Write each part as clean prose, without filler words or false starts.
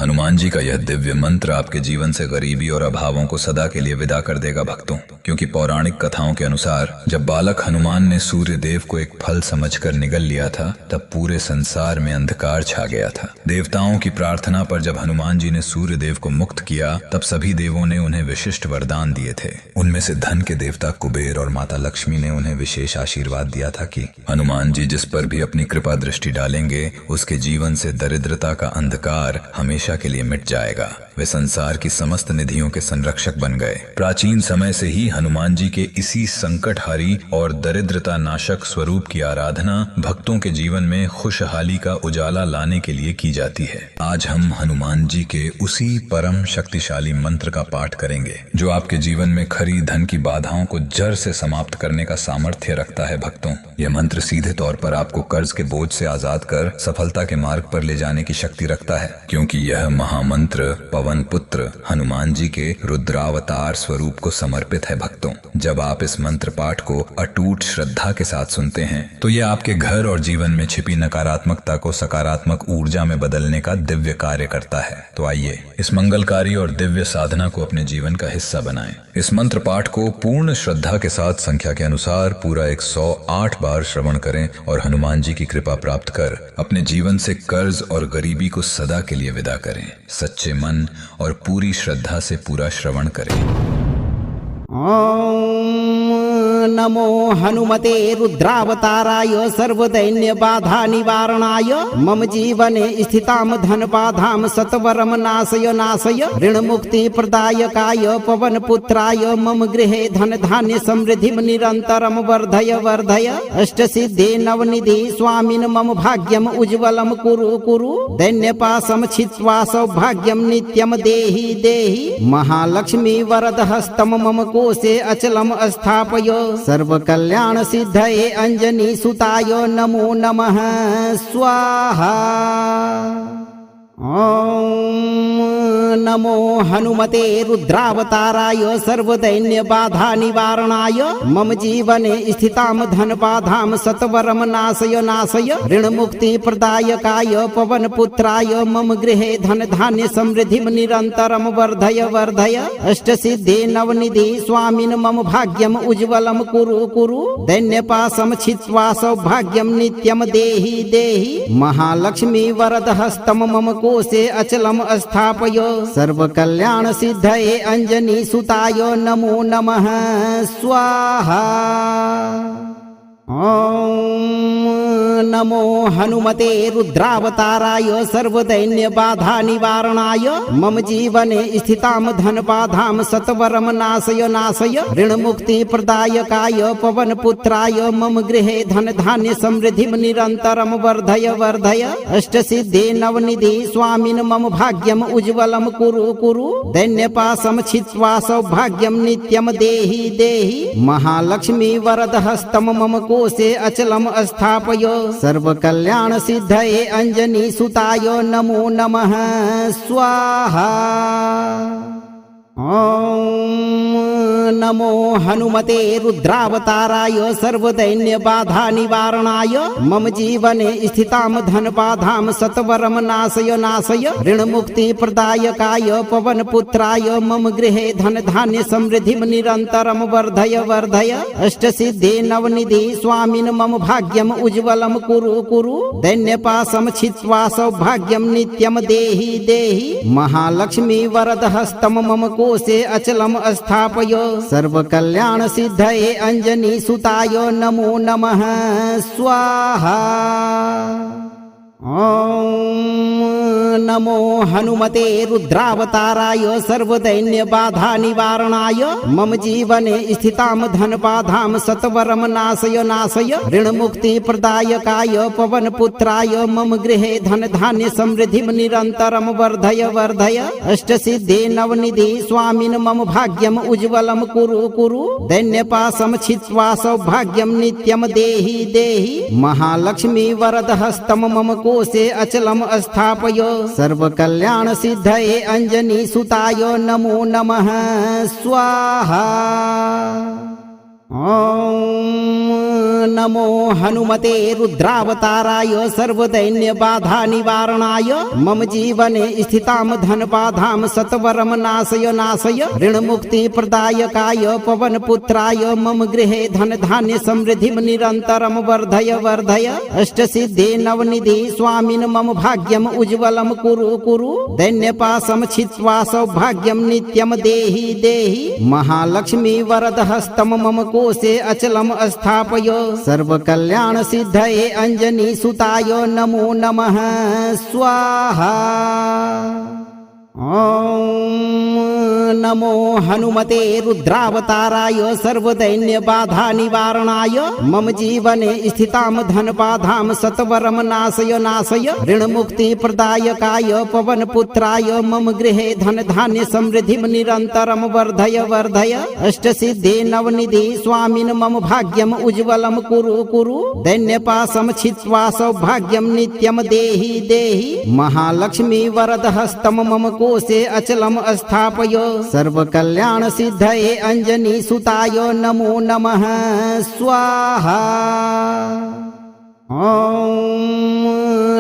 हनुमान जी का यह दिव्य मंत्र आपके जीवन से गरीबी और अभावों को सदा के लिए विदा कर देगा भक्तों। क्योंकि पौराणिक कथाओं के अनुसार जब बालक हनुमान ने सूर्य देव को एक फल समझकर निगल लिया था, तब पूरे संसार में अंधकार छा गया था। देवताओं की प्रार्थना पर जब हनुमान जी ने सूर्य देव को मुक्त किया, तब सभी देवों ने उन्हें विशिष्ट वरदान दिए थे। उनमें से धन के देवता कुबेर और माता लक्ष्मी ने उन्हें विशेष आशीर्वाद दिया था कि हनुमान जी जिस पर भी अपनी कृपा दृष्टि डालेंगे, उसके जीवन से दरिद्रता का अंधकार हमेशा के लिए मिट जाएगा। वे संसार की समस्त निधियों के संरक्षक बन गए। प्राचीन समय से ही हनुमान जी के इसी संकटहारी और दरिद्रता नाशक स्वरूप की आराधना भक्तों के जीवन में खुशहाली का उजाला लाने के लिए की जाती है। आज हम हनुमान जी के उसी परम शक्तिशाली मंत्र का पाठ करेंगे जो आपके जीवन में खरी धन की बाधाओं को जड़ से समाप्त करने का सामर्थ्य रखता है। भक्तों, यह मंत्र सीधे तौर पर आपको कर्ज के बोझ से आजाद कर सफलता के मार्ग पर ले जाने की शक्ति रखता है, क्योंकि यह महामंत्र पवन पुत्र हनुमान जी के रुद्रावतार स्वरूप को समर्पित है। भक्तों, जब आप इस मंत्र पाठ को अटूट श्रद्धा के साथ सुनते हैं तो यह आपके घर और जीवन में छिपी नकारात्मकता को सकारात्मक ऊर्जा में बदलने का दिव्य कार्य करता है। तो आइए इस मंगलकारी और दिव्य साधना को अपने जीवन का हिस्सा बनाएं। इस मंत्र पाठ को पूर्ण श्रद्धा के साथ संख्या के अनुसार पूरा 108 बार श्रवण करें और हनुमान जी की कृपा प्राप्त कर अपने जीवन से कर्ज और गरीबी को सदा के लिए विदा करें। सच्चे मन और पूरी श्रद्धा से पूरा श्रवण करें। नमो हनुमते रुद्रावताराय सर्वदैन्य बाधा निवारणाय मम जीवने स्थितां धन बाधां सत्वरम नाशय नाशय ऋण मुक्ति प्रदायकाय पवन पुत्राय मम गृहे धन धान्य समृद्धिं निरंतरम वर्धय वर्धय अष्ट सिद्धि नवनिधि स्वामिन् मम भाग्यम उज्ज्वलम कुरु कुरु दैन्यपाशम छित्त्वा सौभाग्यम नित्यम देहि देहि महालक्ष्मी वरद हस्तम मम कोशे अचलम स्थापय सर्व कल्याण सिद्धये अंजनी सुताय नमो नमः स्वाहा। नमो हनुमते रुद्रावताराय सर्वदैन्य बाधा निवारणाय मम जीवने स्थितां धन बाधां सत्वरम नाशय नाशय ऋण मुक्ति प्रदायकाय पवन पुत्राय मम गृहे धन धान्य समृद्धिं निरंतरम वर्धय वर्धय अष्ट सिद्धि नवनिधि स्वामिन् मम भाग्यम उज्ज्वलम कुरु कुरु दैन्यपाशम छित्त्वा सौभाग्यम नित्यम देहि देहि महालक्ष्मी वरद हस्तम मम कोशे अचलम स्थापय सर्व कल्याण सिद्धये अंजनी सुताय नमो नमः स्वाहा। नमो हनुमते रुद्रावताराय सर्वदैन्य बाधा निवारणाय मम जीवने स्थितां धन बाधां सत्वरम नाशय नाशय ऋण मुक्ति प्रदायकाय पवन पुत्राय मम गृहे धन धान्य समृद्धिं निरंतरम वर्धय वर्धय अष्ट सिद्धि नवनिधि स्वामिन् मम भाग्यम उज्ज्वलम कुरु कुरु दैन्यपाशम छित्त्वा सौभाग्यम नित्यम देहि देहि महालक्ष्मी वरद हस्तम मम कोशे अचलम स्थापय सर्व कल्याण सिद्धये अंजनी सुताय नमो नमः स्वाहा। नमो हनुमते रुद्रावताराय सर्वदैन्य बाधा निवारणाय मम जीवने स्थितां धन बाधां सत्वरम नाशय नाशय ऋण मुक्ति प्रदायकाय पवन पुत्राय मम गृहे धन धान्य समृद्धिं निरंतरम वर्धय वर्धय अष्ट सिद्धि नवनिधि स्वामिन् मम भाग्यम उज्ज्वलम कुरु कुरु दैन्यपाशम छित्त्वा सौभाग्यम नित्यम देहि देहि महालक्ष्मी वरद हस्तम मम कोशे अचलम स्थापय सर्व कल्याण सिद्धये अंजनी सुताय नमो नमः स्वाहा। नमो हनुमते रुद्रावताराय सर्वदैन्य बाधा निवारणाय मम जीवने स्थितां धन बाधां सत्वरम नाशय नाशय ऋण मुक्ति प्रदायकाय पवन पुत्राय मम गृहे धन धान्य समृद्धिं निरंतरम वर्धय वर्धय अष्ट सिद्धि नवनिधि स्वामिन् मम भाग्यम उज्ज्वलम कुरु कुरु दैन्यपाशम छित्त्वा सौभाग्यम नित्यम देहि देहि महालक्ष्मी वरद हस्तम मम कोशे अचलम स्थापय सर्व कल्याण सिद्धये अंजनी सुताय नमो नमः स्वाहा। नमो हनुमते रुद्रावताराय सर्वदैन्यबाधानिवारणाय मम जीवने स्थितां धनबाधां सत्वरं नाशय नाशय ऋणमुक्तिप्रदायकाय पवनपुत्राय मम गृहे धनधान्य समृद्धिं निरन्तरं वर्धय वर्धय अष्टसिद्धि नवनिधि स्वामिन् मम भाग्यम् उज्ज्वलं कुरु कुरु दैन्यपाशं छित्त्वा सौभाग्यं नित्यं देहि देहि महालक्ष्मी वरदहस्तं मम कोशे अचलम् स्थापय सर्वकल्याण सिद्धये अंजनी सुताय नमो नमः स्वाहा। ॐ नमो हनुमते रुद्रावताराय सर्वदैन्यबाधानिवारणाय मम जीवने स्थितां धनबाधां सत्वरं नाशय नाशय ऋणमुक्तिप्रदायकाय पवनपुत्राय मम गृहे धनधान्य समृद्धिं निरन्तरं वर्धय वर्धय अष्टसिद्धि नवनिधि स्वामिन् मम भाग्यम् उज्ज्वलं कुरु कुरु दैन्यपाशं छित्त्वा सौभाग्यं नित्यं देहि देहि महालक्ष्मी वरदहस्तं मम कोशे अचलम् स्थापय सर्वकल्याण सिद्धये अंजनी सुताय नमो नमः स्वाहा। ॐ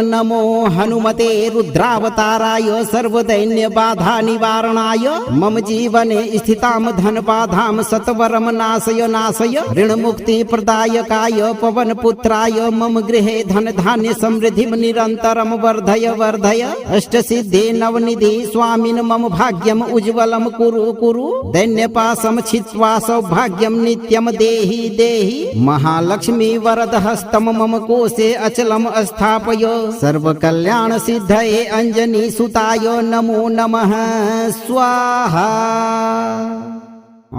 नमो हनुमते रुद्रावताराय सर्वदैन्यबाधानिवारणाय मम जीवने स्थितां धनबाधां सत्वरं नाशय नाशय ऋणमुक्तिप्रदायकाय पवनपुत्राय मम गृहे धनधान्य समृद्धिं निरन्तरं वर्धय वर्धय अष्टसिद्धि नवनिधि स्वामिन् मम भाग्यम् उज्ज्वलं कुरु कुरु दैन्यपाशं छित्त्वा सौभाग्यं नित्यं देहि देहि महालक्ष्मी वरदहस्तं मम कोशे अचलम् स्थापय सर्वकल्याण सिद्धये अंजनी सुताय नमो नमः स्वाहा। ॐ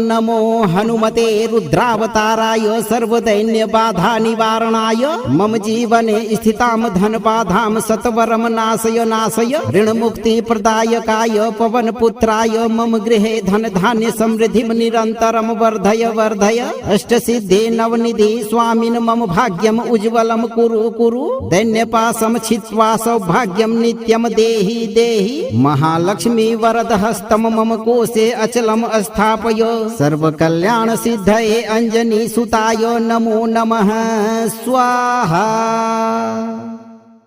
नमो हनुमते रुद्रावताराय सर्वदैन्यबाधानिवारणाय मम जीवने स्थितां धनबाधां सत्वरं नाशय नाशय ऋणमुक्तिप्रदायकाय पवनपुत्राय मम गृहे धनधान्य समृद्धिं निरन्तरं वर्धय वर्धय अष्टसिद्धि नवनिधि स्वामिन् मम भाग्यम् उज्ज्वलं कुरु कुरु दैन्यपाशं छित्त्वा सौभाग्यं नित्यं देहि देहि महालक्ष्मी वरदहस्तं मम कोशे अचलम् स्थापय सर्वकल्याण सिद्धये अंजनी सुताय नमो नमः स्वाहा।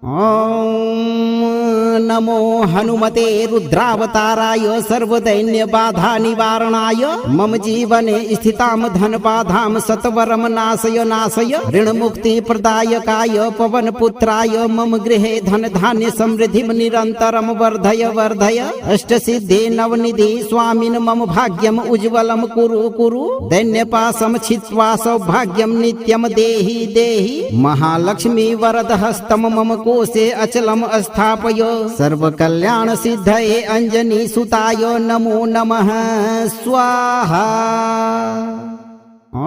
ॐ नमो हनुमते रुद्रावताराय सर्वदैन्यबाधानिवारणाय मम जीवने स्थितां धनबाधां सत्वरं नाशय नाशय ऋणमुक्तिप्रदायकाय पवनपुत्राय मम गृहे धनधान्य समृद्धिं निरन्तरं वर्धय वर्धय अष्टसिद्धि नवनिधि स्वामिन् मम भाग्यम् उज्ज्वलं कुरु कुरु दैन्यपाशं छित्त्वा सौभाग्यं नित्यं देहि देहि महालक्ष्मी वरदहस्तं मम कोशे अचलम् स्थापय सर्वकल्याण सिद्धये अंजनी सुताय नमो नमः स्वाहा। ॐ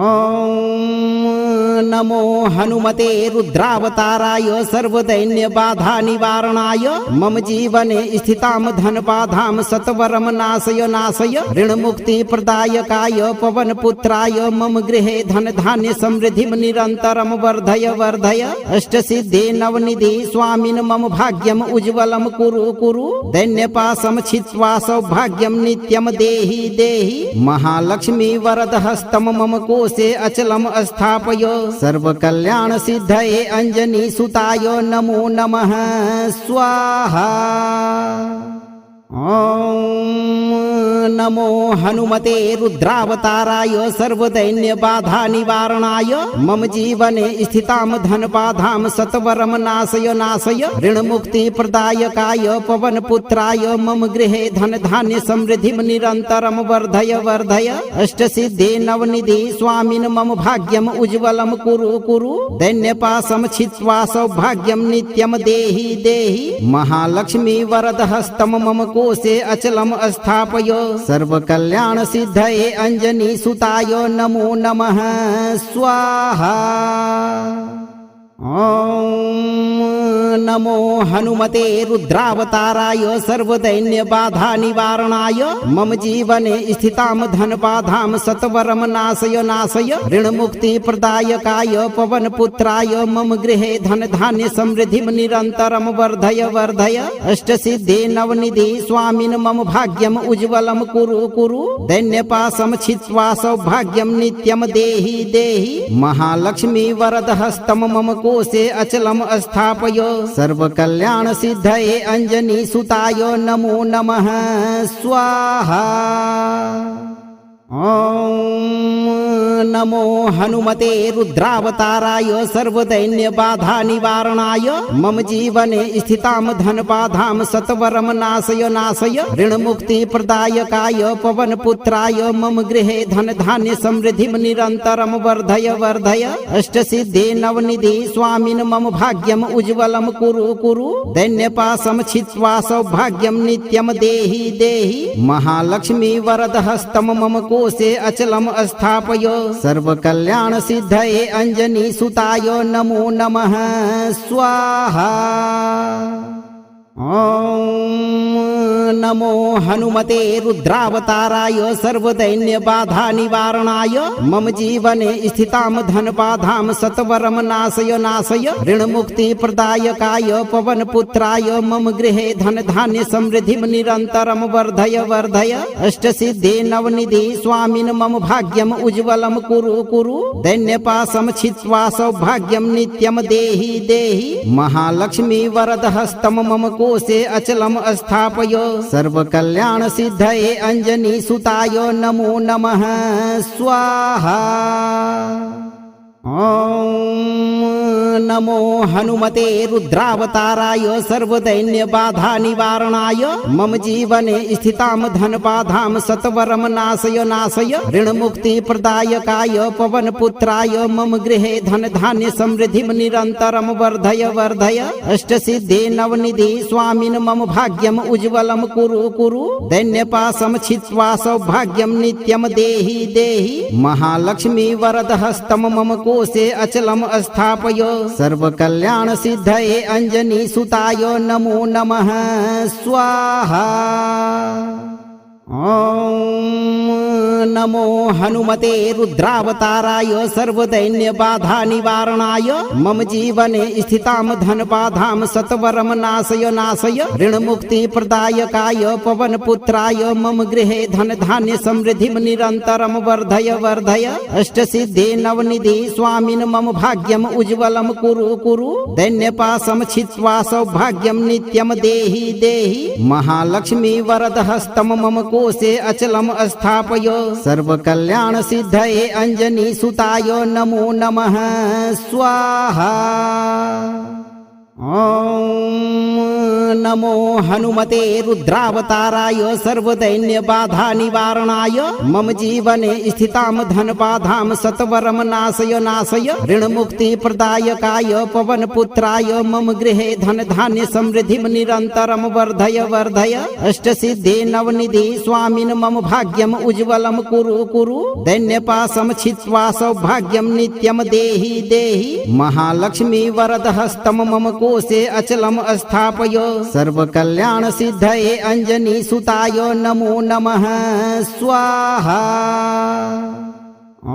नमो हनुमते रुद्रावताराय सर्वदैन्यबाधानिवारणाय मम जीवने स्थितां धनबाधां सत्वरं नाशय नाशय ऋणमुक्तिप्रदायकाय पवनपुत्राय मम गृहे धनधान्य समृद्धिं निरन्तरं वर्धय वर्धय अष्टसिद्धि नवनिधि स्वामिन् मम भाग्यम् उज्ज्वलं कुरु कुरु दैन्यपाशं छित्त्वा सौभाग्यं नित्यं देहि देहि महालक्ष्मी वरदहस्तं मम कोशे अचलम् स्थापय सर्वकल्याण सिद्धये अंजनी सुताय नमो नमः स्वाहा। ॐ नमो हनुमते रुद्रावताराय सर्वदैन्यबाधानिवारणाय मम जीवने स्थितां धनबाधां सत्वरं नाशय नाशय ऋणमुक्तिप्रदायकाय पवनपुत्राय मम गृहे धनधान्य समृद्धिं निरन्तरं वर्धय वर्धय अष्टसिद्धि नवनिधि स्वामिन् मम भाग्यम् उज्ज्वलं कुरु कुरु दैन्यपाशं छित्त्वा सौभाग्यं नित्यं देहि देहि महालक्ष्मी वरदहस्तं मम कोशे अचलम् स्थापय सर्वकल्याण सिद्धये अंजनी सुताय नमो नमः स्वाहा। ॐ नमो हनुमते रुद्रावताराय सर्वदैन्य बाधा निवारणाय मम जीवने स्थितां धनबाधां सत्वरं नाशय नाशय ऋणमुक्ति प्रदायकाय पवनपुत्राय मम गृहे धन धान्य समृद्धिं निरन्तरं वर्धय वर्धय अष्टसिद्धि नवनिधि स्वामिन् मम भाग्यम् उज्ज्वलं कुरु कुरु दैन्यपाशं छित्त्वा सौभाग्यं नित्यं देहि देहि महालक्ष्मी वरदहस्तं मम कोशे अचलम स्थापय सर्वकल्याण सिद्धये अंजनी सुताय नमो नमः स्वाहा। ॐ नमो हनुमते रुद्रावताराय सर्वदैन्य बाधा निवारणाय मम जीवने स्थितां धनबाधां सत्वरं नाशय नाशय ऋणमुक्ति प्रदायकाय पवनपुत्राय मम गृहे धन धान्य समृद्धिं निरन्तरं वर्धय वर्धय अष्टसिद्धि नवनिधि स्वामिन् मम भाग्यम् उज्ज्वलं कुरु कुरु दैन्यपाशं छित्त्वा सौभाग्यं नित्यं देहि देहि महालक्ष्मी वरदहस्तं मम कोशे अचलम स्थापय सर्वकल्याण सिद्धये अंजनी सुताय नमो नमः स्वाहा। ॐ नमो हनुमते रुद्रावताराय सर्वदैन्य बाधा निवारणाय मम जीवने स्थितां धनबाधां सत्वरं नाशय नाशय ऋणमुक्ति प्रदायकाय पवनपुत्राय मम गृहे धन धान्य समृद्धिं निरन्तरं वर्धय वर्धय अष्टसिद्धि नवनिधि स्वामिन् मम भाग्यम् उज्ज्वलं कुरु कुरु दैन्यपाशं छित्त्वा सौभाग्यं नित्यं देहि देहि महालक्ष्मी वरदहस्तं मम कोशे अचलम स्थापय सर्वकल्याण सिद्धये अंजनी सुताय नमो नमः स्वाहा। ॐ नमो हनुमते रुद्रावताराय सर्वदैन्य बाधा निवारणाय मम जीवने स्थितां धनबाधां सत्वरं नाशय नाशय ऋणमुक्ति प्रदायकाय पवनपुत्राय मम गृहे धन धान्य समृद्धिं निरन्तरं वर्धय वर्धय अष्टसिद्धि नवनिधि स्वामिन् मम भाग्यम् उज्ज्वलं कुरु कुरु दैन्यपाशं छित्त्वा सौभाग्यं नित्यं देहि देहि महालक्ष्मी वरदहस्तं मम कोशे अचलम स्थापय सर्वकल्याण सिद्धये अंजनी सुताय नमो नमः स्वाहा। ॐ नमो हनुमते रुद्रावताराय सर्वदैन्य बाधा निवारणाय मम जीवने स्थितां धनबाधां सत्वरं नाशय नाशय ऋणमुक्ति प्रदायकाय पवनपुत्राय मम गृहे धन धान्य समृद्धिं निरन्तरं वर्धय वर्धय अष्टसिद्धि नवनिधि स्वामिन् मम भाग्यम् उज्ज्वलं कुरु कुरु दैन्यपाशं छित्त्वा सौभाग्यं नित्यं देहि देहि महालक्ष्मी वरदहस्तं मम कोशे अचलम स्थापय सर्वकल्याण सिद्धये अंजनी सुताय नमो नमः स्वाहा। ॐ नमो हनुमते रुद्रावताराय सर्वदैन्य बाधा निवारणाय मम जीवने स्थितां धनबाधां सत्वरं नाशय नाशय ऋणमुक्ति प्रदायकाय पवनपुत्राय मम गृहे धन धान्य समृद्धिं निरन्तरं वर्धय वर्धय अष्टसिद्धि नवनिधि स्वामिन् मम भाग्यम् उज्ज्वलं कुरु कुरु दैन्यपाशं छित्त्वा सौभाग्यं नित्यं देहि देहि महालक्ष्मी वरदहस्तं मम कोशे अचलम स्थापय सर्वकल्याण सिद्धये अंजनी सुताय नमो नमः स्वाहा। ॐ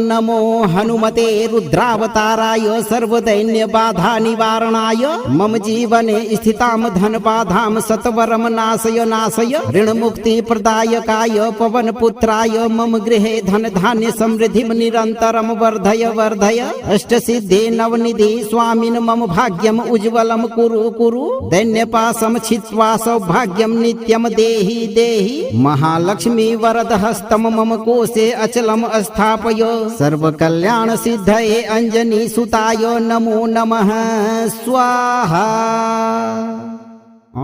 नमो हनुमते रुद्रावताराय सर्वदैन्य बाधा निवारणाय मम जीवने स्थितां धनबाधां सत्वरं नाशय नाशय ऋणमुक्ति प्रदायकाय पवनपुत्राय मम गृहे धन धान्य समृद्धिं निरन्तरं वर्धय वर्धय अष्टसिद्धि नवनिधि स्वामिन् मम भाग्यम् उज्ज्वलं कुरु कुरु दैन्यपाशं छित्त्वा सौभाग्यं नित्यं देहि देहि महालक्ष्मी वरदहस्तं मम कोशे अचलम स्थापय सर्वकल्याण सिद्धये अंजनी सुताय नमो नमः स्वाहा। ॐ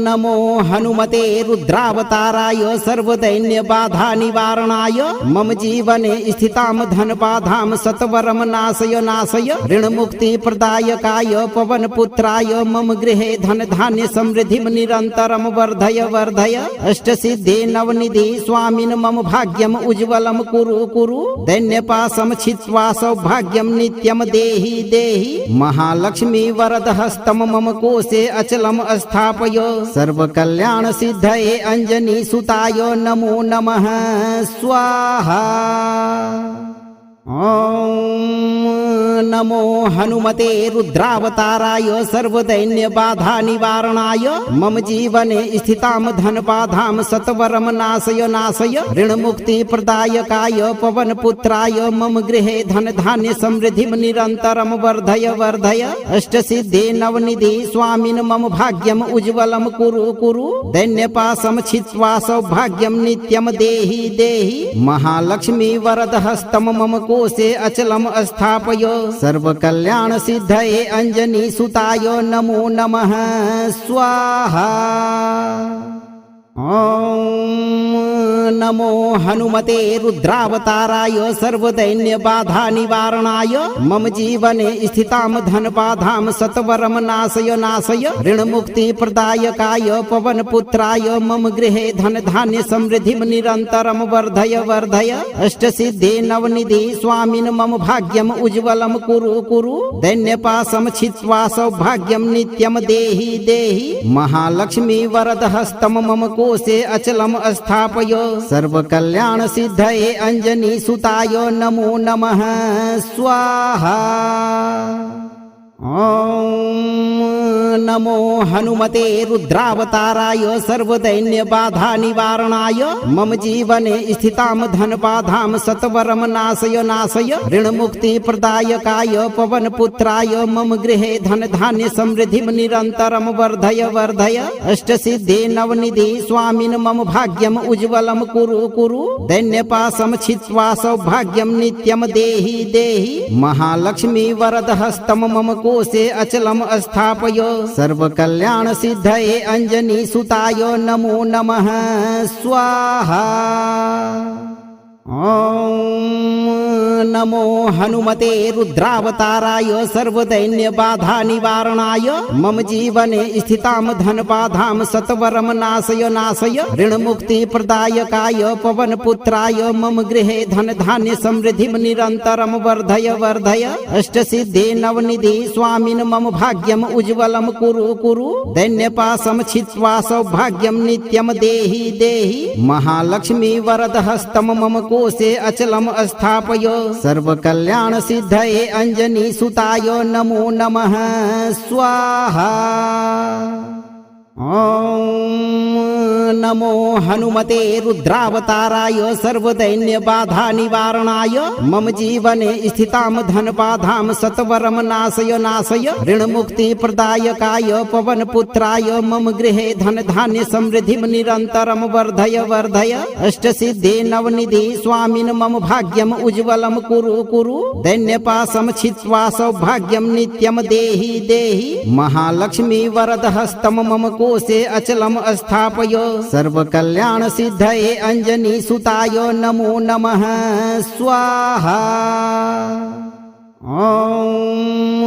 नमो हनुमते रुद्रावताराय सर्वदैन्यबाधा निवारणाय मम जीवने स्थितां धनबाधां सत्वरं नाशय नाशय ऋणमुक्ति प्रदायकाय पवनपुत्राय मम गृहे धनधान्य समृद्धिं निरन्तरं वर्धय वर्धय अष्टसिद्धे नवनिधि स्वामिन् मम भाग्यम् उज्ज्वलं कुरु कुरु दैन्यपाशं छित्त्वा सौभाग्यं नित्यं देहि देहि महालक्ष्मी वरदहस्तं मम कोशे अचलम् स्थापय सर्वकल्याण सिद्धये अंजनी सुताय नमो नमः स्वाहा। ओम नमो हनुमते रुद्रावताराय सर्वदैन्यबाधा निवारणाय मम जीवने स्थितां धनबाधां सत्वरं नाशय नाशय ऋणमुक्ति प्रदायकाय पवनपुत्राय मम गृहे धनधान्य समृद्धिं निरन्तरं वर्धय वर्धय अष्टसिद्धे नवनिधि स्वामिन् मम भाग्यम् उज्ज्वलं कुरु कुरु दैन्यपाशं छित्त्वा सौभाग्यं नित्यं देहि देहि महालक्ष्मी वरदहस्तं मम कोशे अचलम् स्थापय सर्वकल्याण सिद्धये अंजनी सुताय नमो नमः स्वाहा। ओम नमो हनुमते रुद्रावताराय सर्वदैन्यबाधा निवारणाय मम जीवने स्थितां धनबाधां सत्वरं नाशय नाशय ऋणमुक्ति प्रदायकाय पवनपुत्राय मम गृहे धनधान्य समृद्धिं निरन्तरं वर्धय वर्धय अष्टसिद्धे नवनिधि स्वामिन् मम भाग्यम् उज्ज्वलं कुरु कुरु दैन्यपाशं छित्त्वा सौभाग्यं नित्यं देहि देहि महालक्ष्मी वरदहस्तं मम कोशे अचलम् स्थापय सर्वकल्याण सिद्धये अंजनी सुताय नमो नमः स्वाहा। ओम नमो हनुमते रुद्रावताराय सर्वदैन्यबाधा निवारणाय मम जीवने स्थितां धनबाधां सत्वरं नाशय नाशय ऋणमुक्ति प्रदायकाय पवनपुत्राय मम गृहे धनधान्य समृद्धिं निरन्तरं वर्धय वर्धय अष्टसिद्धे नवनिधि स्वामिन् मम भाग्यम् उज्ज्वलं कुरु कुरु दैन्यपाशं छित्त्वा सौभाग्यं नित्यं देहि देहि महालक्ष्मी वरदहस्तं मम कोशे अचलम् स्थापय सर्वकल्याण सिद्धये अंजनी सुताय नमो नमः स्वाहा। ओम नमो हनुमते रुद्रावताराय सर्वदैन्यबाधा निवारणाय मम जीवने स्थितां धनबाधां सत्वरं नाशय नाशय ऋणमुक्ति प्रदायकाय पवनपुत्राय मम गृहे धनधान्य समृद्धिं निरन्तरं वर्धय वर्धय अष्टसिद्धे नवनिधि स्वामिन् मम भाग्यम् उज्ज्वलं कुरु कुरु दैन्यपाशं छित्त्वा सौभाग्यं नित्यं देहि देहि महालक्ष्मी वरदहस्तं मम कोशे अचलम् स्थापय सर्वकल्याण सिद्धये अंजनी सुताय नमो नमः स्वाहा। ओम नमो हनुमते रुद्रावताराय सर्वदैन्यबाधा निवारणाय मम जीवने स्थितां धनबाधां सत्वरं नाशय नाशय ऋणमुक्ति प्रदायकाय पवनपुत्राय मम गृहे धनधान्य समृद्धिं निरन्तरं वर्धय वर्धय अष्टसिद्धे नवनिधि स्वामिन् मम भाग्यम् उज्ज्वलं कुरु कुरु दैन्यपाशं छित्त्वा सौभाग्यं नित्यं देहि देहि महालक्ष्मी वरदहस्तं मम कोशे अचलम् स्थापय सर्वकल्याण सिद्धये अंजनी सुताय नमो नमः स्वाहा। ओम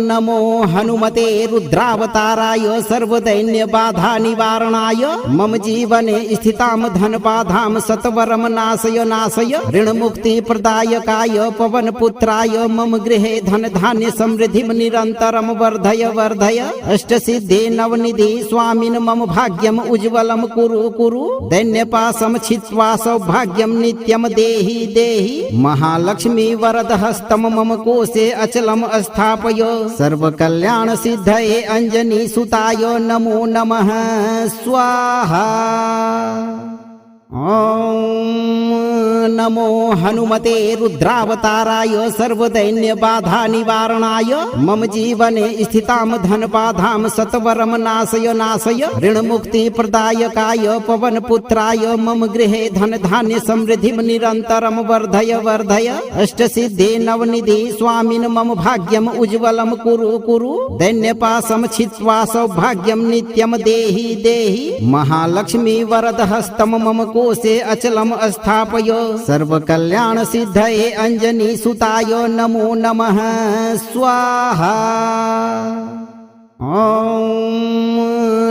नमो हनुमते रुद्रावताराय सर्वदैन्यबाधा निवारणाय मम जीवने स्थितां धनबाधां सत्वरं नाशय नाशय ऋणमुक्ति प्रदायकाय पवनपुत्राय मम गृहे धनधान्य समृद्धिं निरन्तरं वर्धय वर्धय अष्टसिद्धे नवनिधि स्वामिन् मम भाग्यम् उज्ज्वलं कुरु कुरु दैन्यपाशं छित्त्वा सौभाग्यं नित्यं देहि देहि महालक्ष्मी वरदहस्तं मम कोशे अचलम् स्थापय सर्वकल्याण सिद्धये अंजनी सुताय नमो नमः स्वाहा। ओम नमो हनुमते रुद्रावताराय सर्वदैन्य बाधा निवारणाय मम जीवने स्थितां धनबाधां सत्वरं नाशय नाशय ऋणमुक्ति प्रदायकाय पवनपुत्राय मम गृहे धन धान्य समृद्धिं निरन्तरं वर्धय वर्धय अष्टसिद्धि नवनिधि स्वामिन् मम भाग्यम् उज्ज्वलं कुरु कुरु दैन्यपाशं छित्त्वा सौभाग्यं नित्यं देहि देहि महालक्ष्मी वरदहस्तं मम कोशे अचलम् स्थापय सर्वकल्याण सिद्धये अंजनी सुताय नमो नमः स्वाहा। ओम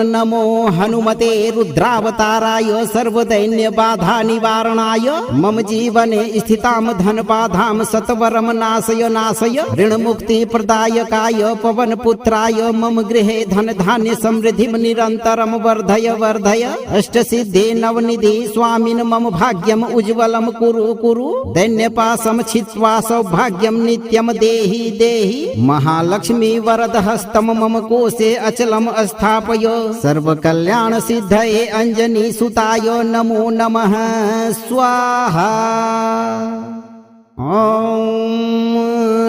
नमो हनुमते रुद्रावताराय सर्वदैन्य बाधा निवारणाय मम जीवने स्थितां धनबाधां सत्वरं नाशय नाशय ऋणमुक्ति प्रदायकाय पवनपुत्राय मम गृहे धन धान्य समृद्धिं निरन्तरं वर्धय वर्धय अष्टसिद्धि नवनिधि स्वामिन् मम भाग्यम् उज्ज्वलं कुरु कुरु दैन्यपाशं छित्त्वा सौभाग्यं नित्यं देहि देहि महालक्ष्मी वरदहस्तं मम कोशे अचलम् स्थापय सर्वकल्याण सिद्धये अंजनी सुताय नमो नमः स्वाहा। ओम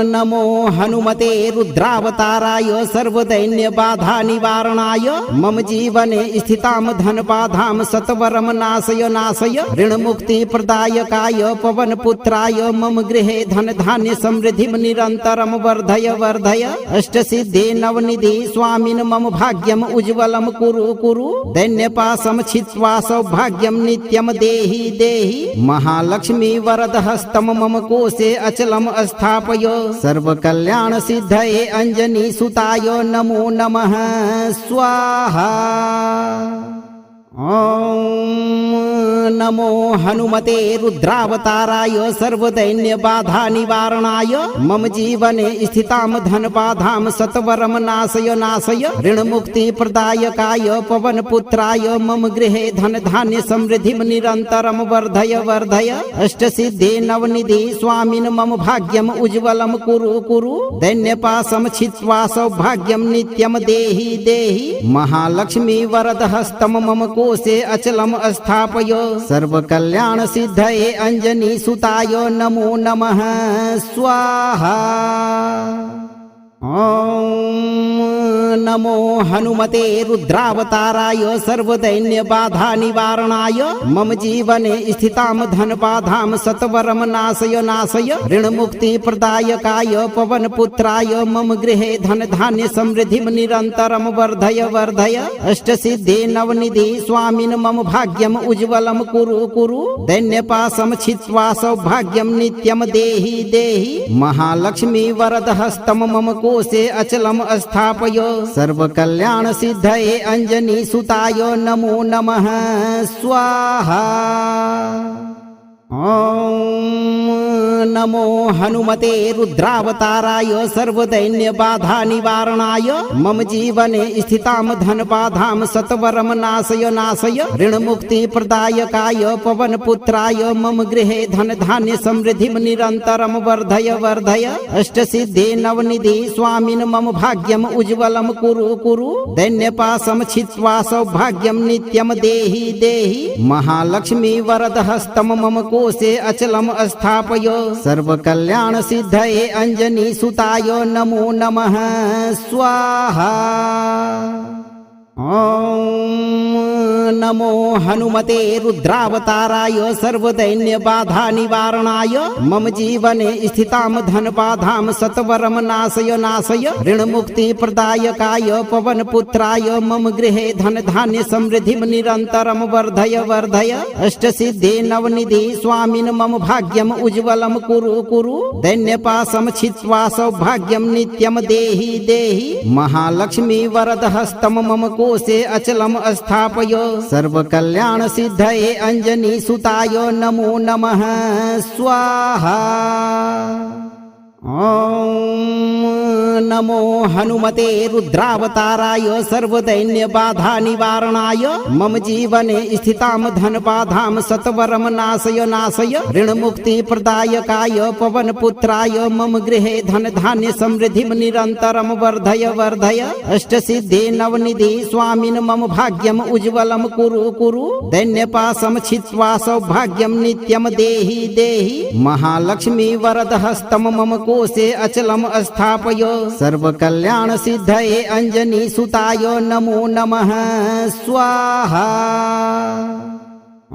नमो हनुमते रुद्रावताराय सर्वदैन्य बाधा निवारणाय मम जीवने स्थितां धनबाधां सत्वरं नाशय नाशय ऋणमुक्ति प्रदायकाय पवनपुत्राय मम गृहे धन धान्य समृद्धिं निरन्तरं वर्धय वर्धय अष्टसिद्धि नवनिधि स्वामिन् मम भाग्यम् उज्ज्वलं कुरु कुरु दैन्यपाशं छित्त्वा सौभाग्यं नित्यं देहि देहि महालक्ष्मी वरदहस्तं मम कोशे अचलम् स्थापय सर्वकल्याण सिद्धये अंजनी सुताय नमो नमः स्वाहा। ओम नमो हनुमते रुद्रावताराय सर्वदैन्य बाधा निवारणाय मम जीवने स्थितां धनबाधां सत्वरं नाशय नाशय ऋणमुक्ति प्रदायकाय पवनपुत्राय मम गृहे धन धान्य समृद्धिं निरन्तरं वर्धय वर्धय अष्टसिद्धि नवनिधि स्वामिन् मम भाग्यम् उज्ज्वलं कुरु कुरु दैन्यपाशं छित्त्वा सौभाग्यं नित्यं देहि देहि महालक्ष्मी वरदहस्तं मम कोशे अचलम् स्थापय सर्वकल्याण सिद्धये अंजनी सुताय नमो नमः स्वाहा। ओम नमो हनुमते रुद्रावताराय सर्वदैन्य बाधा निवारणाय मम जीवने स्थितां धनबाधां सत्वरं नाशय नाशय ऋणमुक्ति प्रदायकाय पवनपुत्राय मम गृहे धन धान्य समृद्धिं निरन्तरं वर्धय वर्धय अष्टसिद्धि नवनिधि स्वामिन् मम भाग्यम् उज्ज्वलं कुरु कुरु दैन्यपाशं छित्त्वा सौभाग्यं नित्यं देहि देहि महालक्ष्मी वरदहस्तं मम कोशे अचलम् स्थापय सर्वकल्याण सिद्धये अंजनी सुताय नमो नमः स्वाहा। ओम नमो हनुमते रुद्रावताराय सर्वदैन्य बाधा निवारणाय मम जीवने स्थितां धनबाधां सत्वरं नाशय नाशय ऋणमुक्ति प्रदायकाय पवनपुत्राय मम गृहे धन धान्य समृद्धिं निरन्तरं वर्धय वर्धय अष्टसिद्धि नवनिधि स्वामिन् मम भाग्यम् उज्ज्वलं कुरु कुरु दैन्यपाशं छित्त्वा सौभाग्यं नित्यं देहि देहि महालक्ष्मी वरदहस्तं मम कोशे अचलम् स्थापय सर्वकल्याण सिद्धये अंजनी सुताय नमो नमः स्वाहा। ओम नमो हनुमते रुद्रावताराय सर्वदैन्य बाधा निवारणाय मम जीवने स्थितां धनबाधां सत्वरं नाशय नाशय ऋणमुक्ति प्रदायकाय पवनपुत्राय मम गृहे धन धान्य समृद्धिं निरन्तरं वर्धय वर्धय अष्टसिद्धि नवनिधि स्वामिन् मम भाग्यम् उज्ज्वलं कुरु कुरु दैन्यपाशं छित्त्वा सौभाग्यं नित्यं देहि देहि महालक्ष्मी वरदहस्तं मम कोशे अचलम् स्थापय सर्वकल्याण सिद्धये अंजनी सुताय नमो नमः स्वाहा। ॐ नमो हनुमते रुद्रावताराय सर्वदैन्यबाधानिवारणाय मम जीवने स्थितां धनबाधां सत्वरं नाशय नाशय ऋणमुक्तिप्रदायकाय पवनपुत्राय मम गृहे धनधान्य समृद्धिं निरन्तरं वर्धय वर्धय अष्टसिद्धि नवनिधि स्वामिन् मम भाग्यम् उज्ज्वलं कुरु कुरु दैन्यपाशं छित्त्वा सौभाग्यं नित्यं देहि देहि महालक्ष्मी वरदहस्तं मम कोशे अचलम् स्थापय सर्वकल्याण सिद्धये अंजनी सुताय नमो नमः स्वाहा। ॐ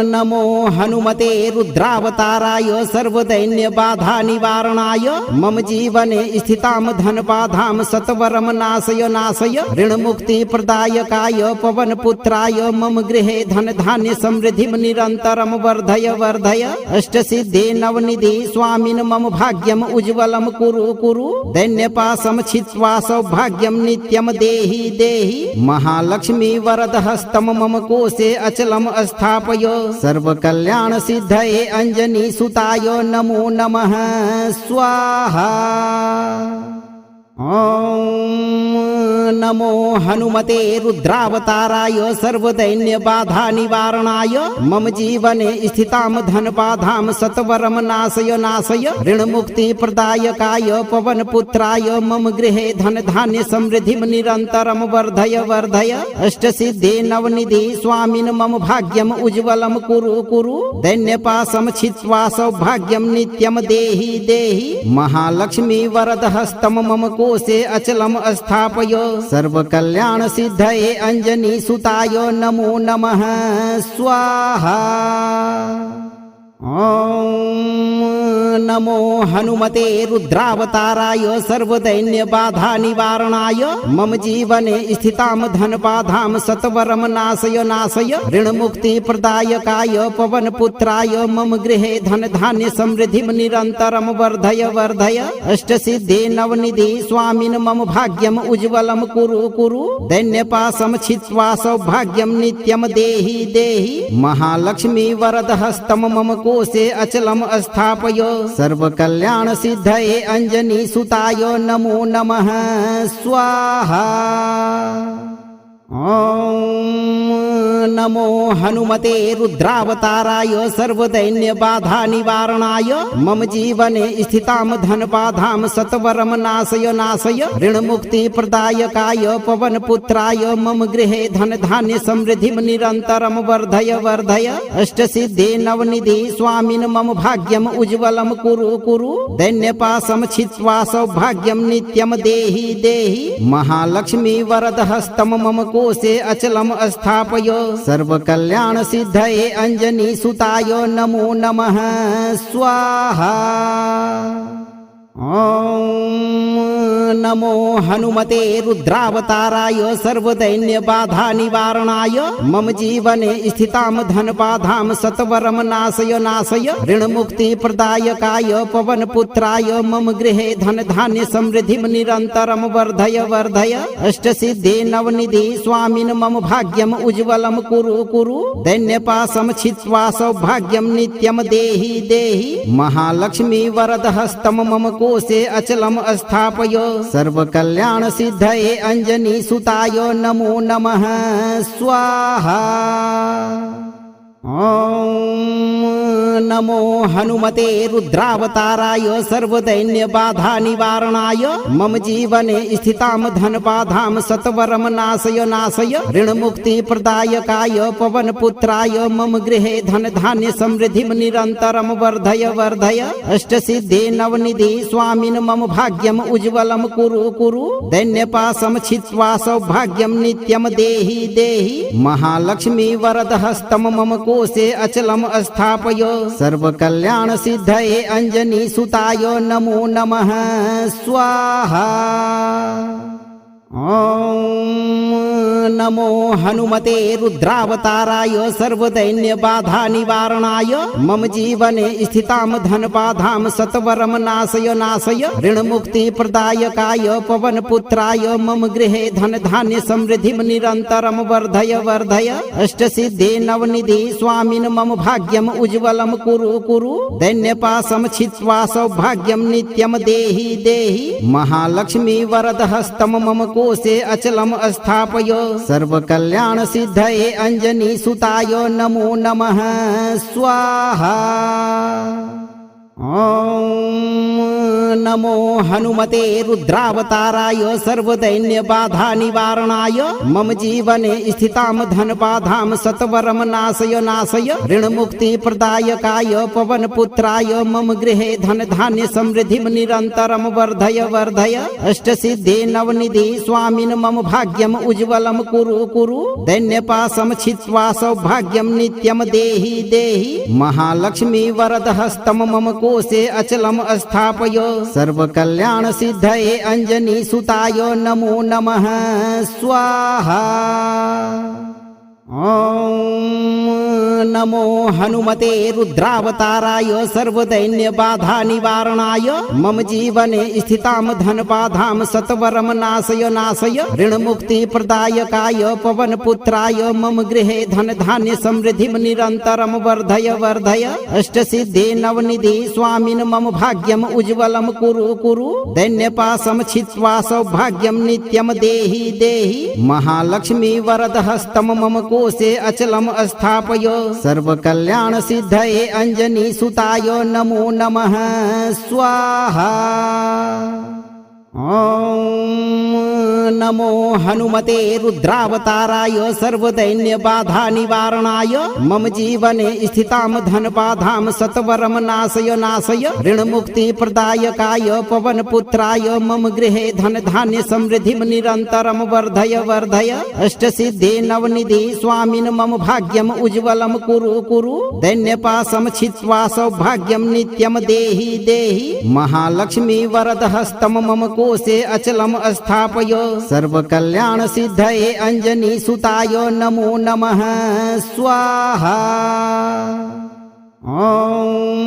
नमो हनुमते रुद्रावताराय सर्वदैन्यबाधानिवारणाय मम जीवने स्थितां धनबाधां सत्वरं नाशय नाशय ऋणमुक्तिप्रदायकाय पवनपुत्राय मम गृहे धनधान्य समृद्धिं निरन्तरं वर्धय वर्धय अष्टसिद्धि नवनिधि स्वामिन् मम भाग्यम् उज्ज्वलं कुरु कुरु दैन्यपाशं छित्त्वा सौभाग्यं नित्यं देहि देहि महालक्ष्मी वरदहस्तं मम कोशे अचलम् स्थापय सर्वकल्याण सिद्धये अंजनी सुताय नमो नमः स्वाहा। ॐ नमो हनुमते रुद्रावताराय सर्वदैन्यबाधानिवारणाय मम जीवने स्थितां धनबाधां सत्वरं नाशय नाशय ऋणमुक्तिप्रदायकाय पवनपुत्राय मम गृहे धनधान्य समृद्धिं निरन्तरं वर्धय वर्धय अष्टसिद्धि नवनिधि स्वामिन् मम भाग्यम् उज्ज्वलं कुरु कुरु दैन्यपाशं छित्त्वा सौभाग्यं नित्यं देहि देहि महालक्ष्मी वरदहस्तं मम कोशे अचलम् स्थापय सर्वकल्याण सिद्धये अंजनी सुताय नमो नमः स्वाहा। ॐ नमो हनुमते रुद्रावताराय सर्वदैन्यबाधानिवारणाय मम जीवने स्थितां धनबाधां सत्वरं नाशय नाशय ऋणमुक्तिप्रदायकाय पवनपुत्राय मम गृहे धनधान्य समृद्धिं निरन्तरं वर्धय वर्धय अष्टसिद्धि नवनिधि स्वामिन् मम भाग्यम् उज्ज्वलं कुरु कुरु दैन्यपाशं छित्त्वा सौभाग्यं नित्यं देहि देहि महालक्ष्मी वरदहस्तं मम कोशे अचलम् स्थापय सर्वकल्याण सिद्धये अंजनी सुताय नमो नमः स्वाहा। ॐ नमो हनुमते रुद्रावताराय सर्वदैन्यबाधानिवारणाय मम जीवने स्थितां धनबाधां सत्वरं नाशय नाशय ऋणमुक्तिप्रदायकाय पवनपुत्राय मम गृहे धनधान्य समृद्धिं निरन्तरं वर्धय वर्धय अष्टसिद्धि नवनिधि स्वामिन् मम भाग्यम् उज्ज्वलं कुरु कुरु दैन्यपाशं छित्त्वा सौभाग्यं नित्यं देहि देहि महालक्ष्मी वरदहस्तं मम कोशे अचलम् स्थापय सर्वकल्याण सिद्धये अंजनी सुताय नमो नमः स्वाहा। ॐ नमो हनुमते रुद्रावताराय सर्वदैन्यबाधानिवारणाय मम जीवने स्थितां धनबाधां सत्वरं नाशय नाशय ऋणमुक्तिप्रदायकाय पवनपुत्राय मम गृहे धनधान्य समृद्धिं निरन्तरं वर्धय वर्धय अष्टसिद्धि नवनिधि स्वामिन् मम भाग्यम् उज्ज्वलं कुरु कुरु दैन्यपाशं छित्त्वा सौभाग्यं नित्यं देहि देहि महालक्ष्मी वरदहस्तं मम कोशे अचलम् स्थापय सर्वकल्याण सिद्धये अंजनी सुताय नमो नमः स्वाहा। ॐ नमो हनुमते रुद्रावताराय सर्वदैन्यबाधानिवारणाय मम जीवने स्थितां धनबाधां सत्वरं नाशय नाशय ऋणमुक्तिप्रदायकाय पवनपुत्राय मम गृहे धनधान्य समृद्धिं निरन्तरं वर्धय वर्धय अष्टसिद्धि नवनिधि स्वामिन् मम भाग्यम् उज्ज्वलं कुरु कुरु दैन्यपाशं छित्त्वा सौभाग्यं नित्यं देहि देहि महालक्ष्मी वरदहस्तं मम कोशे अचलम् स्थापय सर्वकल्याण सिद्धये अंजनी सुताय नमो नमः स्वाहा। ॐ नमो हनुमते रुद्रावताराय सर्वदैन्य बाधा निवारणाय मम जीवने स्थितां धनबाधां सत्वरं नाशय नाशय ऋण मुक्ति प्रदायकाय पवन पुत्राय मम गृहे धन धान्य समृद्धिं निरन्तरं वर्धय वर्धय अष्ट सिद्धि नवनिधि स्वामिन् मम भाग्यम् उज्ज्वलं कुरु कुरु दैन्यपाशं छित्त्वा सौभाग्यं नित्यं देहि देहि महालक्ष्मी वरद हस्तं मम कोशे अचलम् स्थापय सर्वकल्याण सिद्धये अंजनी सुताय नमो नमः स्वाहा। ओम नमो हनुमते रुद्रावताराय सर्वदैन्य बाधा निवारणाय मम जीवने स्थितां धनबाधां सत्वरं नाशय नाशय ऋण मुक्ति प्रदायकाय पवन पुत्राय मम गृहे धन धान्य समृद्धिं निरन्तरं वर्धय वर्धय अष्ट सिद्धि नवनिधि स्वामिन् मम भाग्यम् उज्ज्वलं कुरु कुरु दैन्यपाशं छित्त्वा सौभाग्यं नित्यं देहि देहि महालक्ष्मी वरद हस्तं मम कोशे अचलम् स्थापय सर्वकल्याण सिद्धये अंजनी सुताय नमो नमः स्वाहा। ओम नमो हनुमते रुद्रावताराय सर्वदैन्य बाधा निवारणाय मम जीवने स्थितां धनबाधां सत्वरं नाशय नाशय ऋण मुक्ति प्रदायकाय पवन पुत्राय मम गृहे धन धान्य समृद्धिं निरन्तरं वर्धय वर्धय अष्ट सिद्धि नवनिधि स्वामिन् मम भाग्यम् उज्ज्वलं कुरु कुरु दैन्यपाशं छित्त्वा सौभाग्यं नित्यं देहि देहि महालक्ष्मी वरद हस्तं मम कोशे अचलम् स्थापय सर्वकल्याण सिद्धये अंजनी सुताय नमो नमः स्वाहा। ओम नमो हनुमते रुद्रावताराय सर्वदैन्य बाधा निवारणाय मम जीवने स्थितां धनबाधां सत्वरं नाशय नाशय ऋण मुक्ति प्रदायकाय पवन पुत्राय मम गृहे धन धान्य समृद्धिं निरन्तरं वर्धय वर्धय अष्ट सिद्धि नवनिधि स्वामिन् मम भाग्यम् उज्ज्वलं कुरु कुरु दैन्यपाशं छित्त्वा सौभाग्यं नित्यं देहि देहि महालक्ष्मी वरद हस्तं मम कोशे अचलम् स्थापय सर्वकल्याण सिद्धये अंजनी सुताय नमो नमः स्वाहा। ओम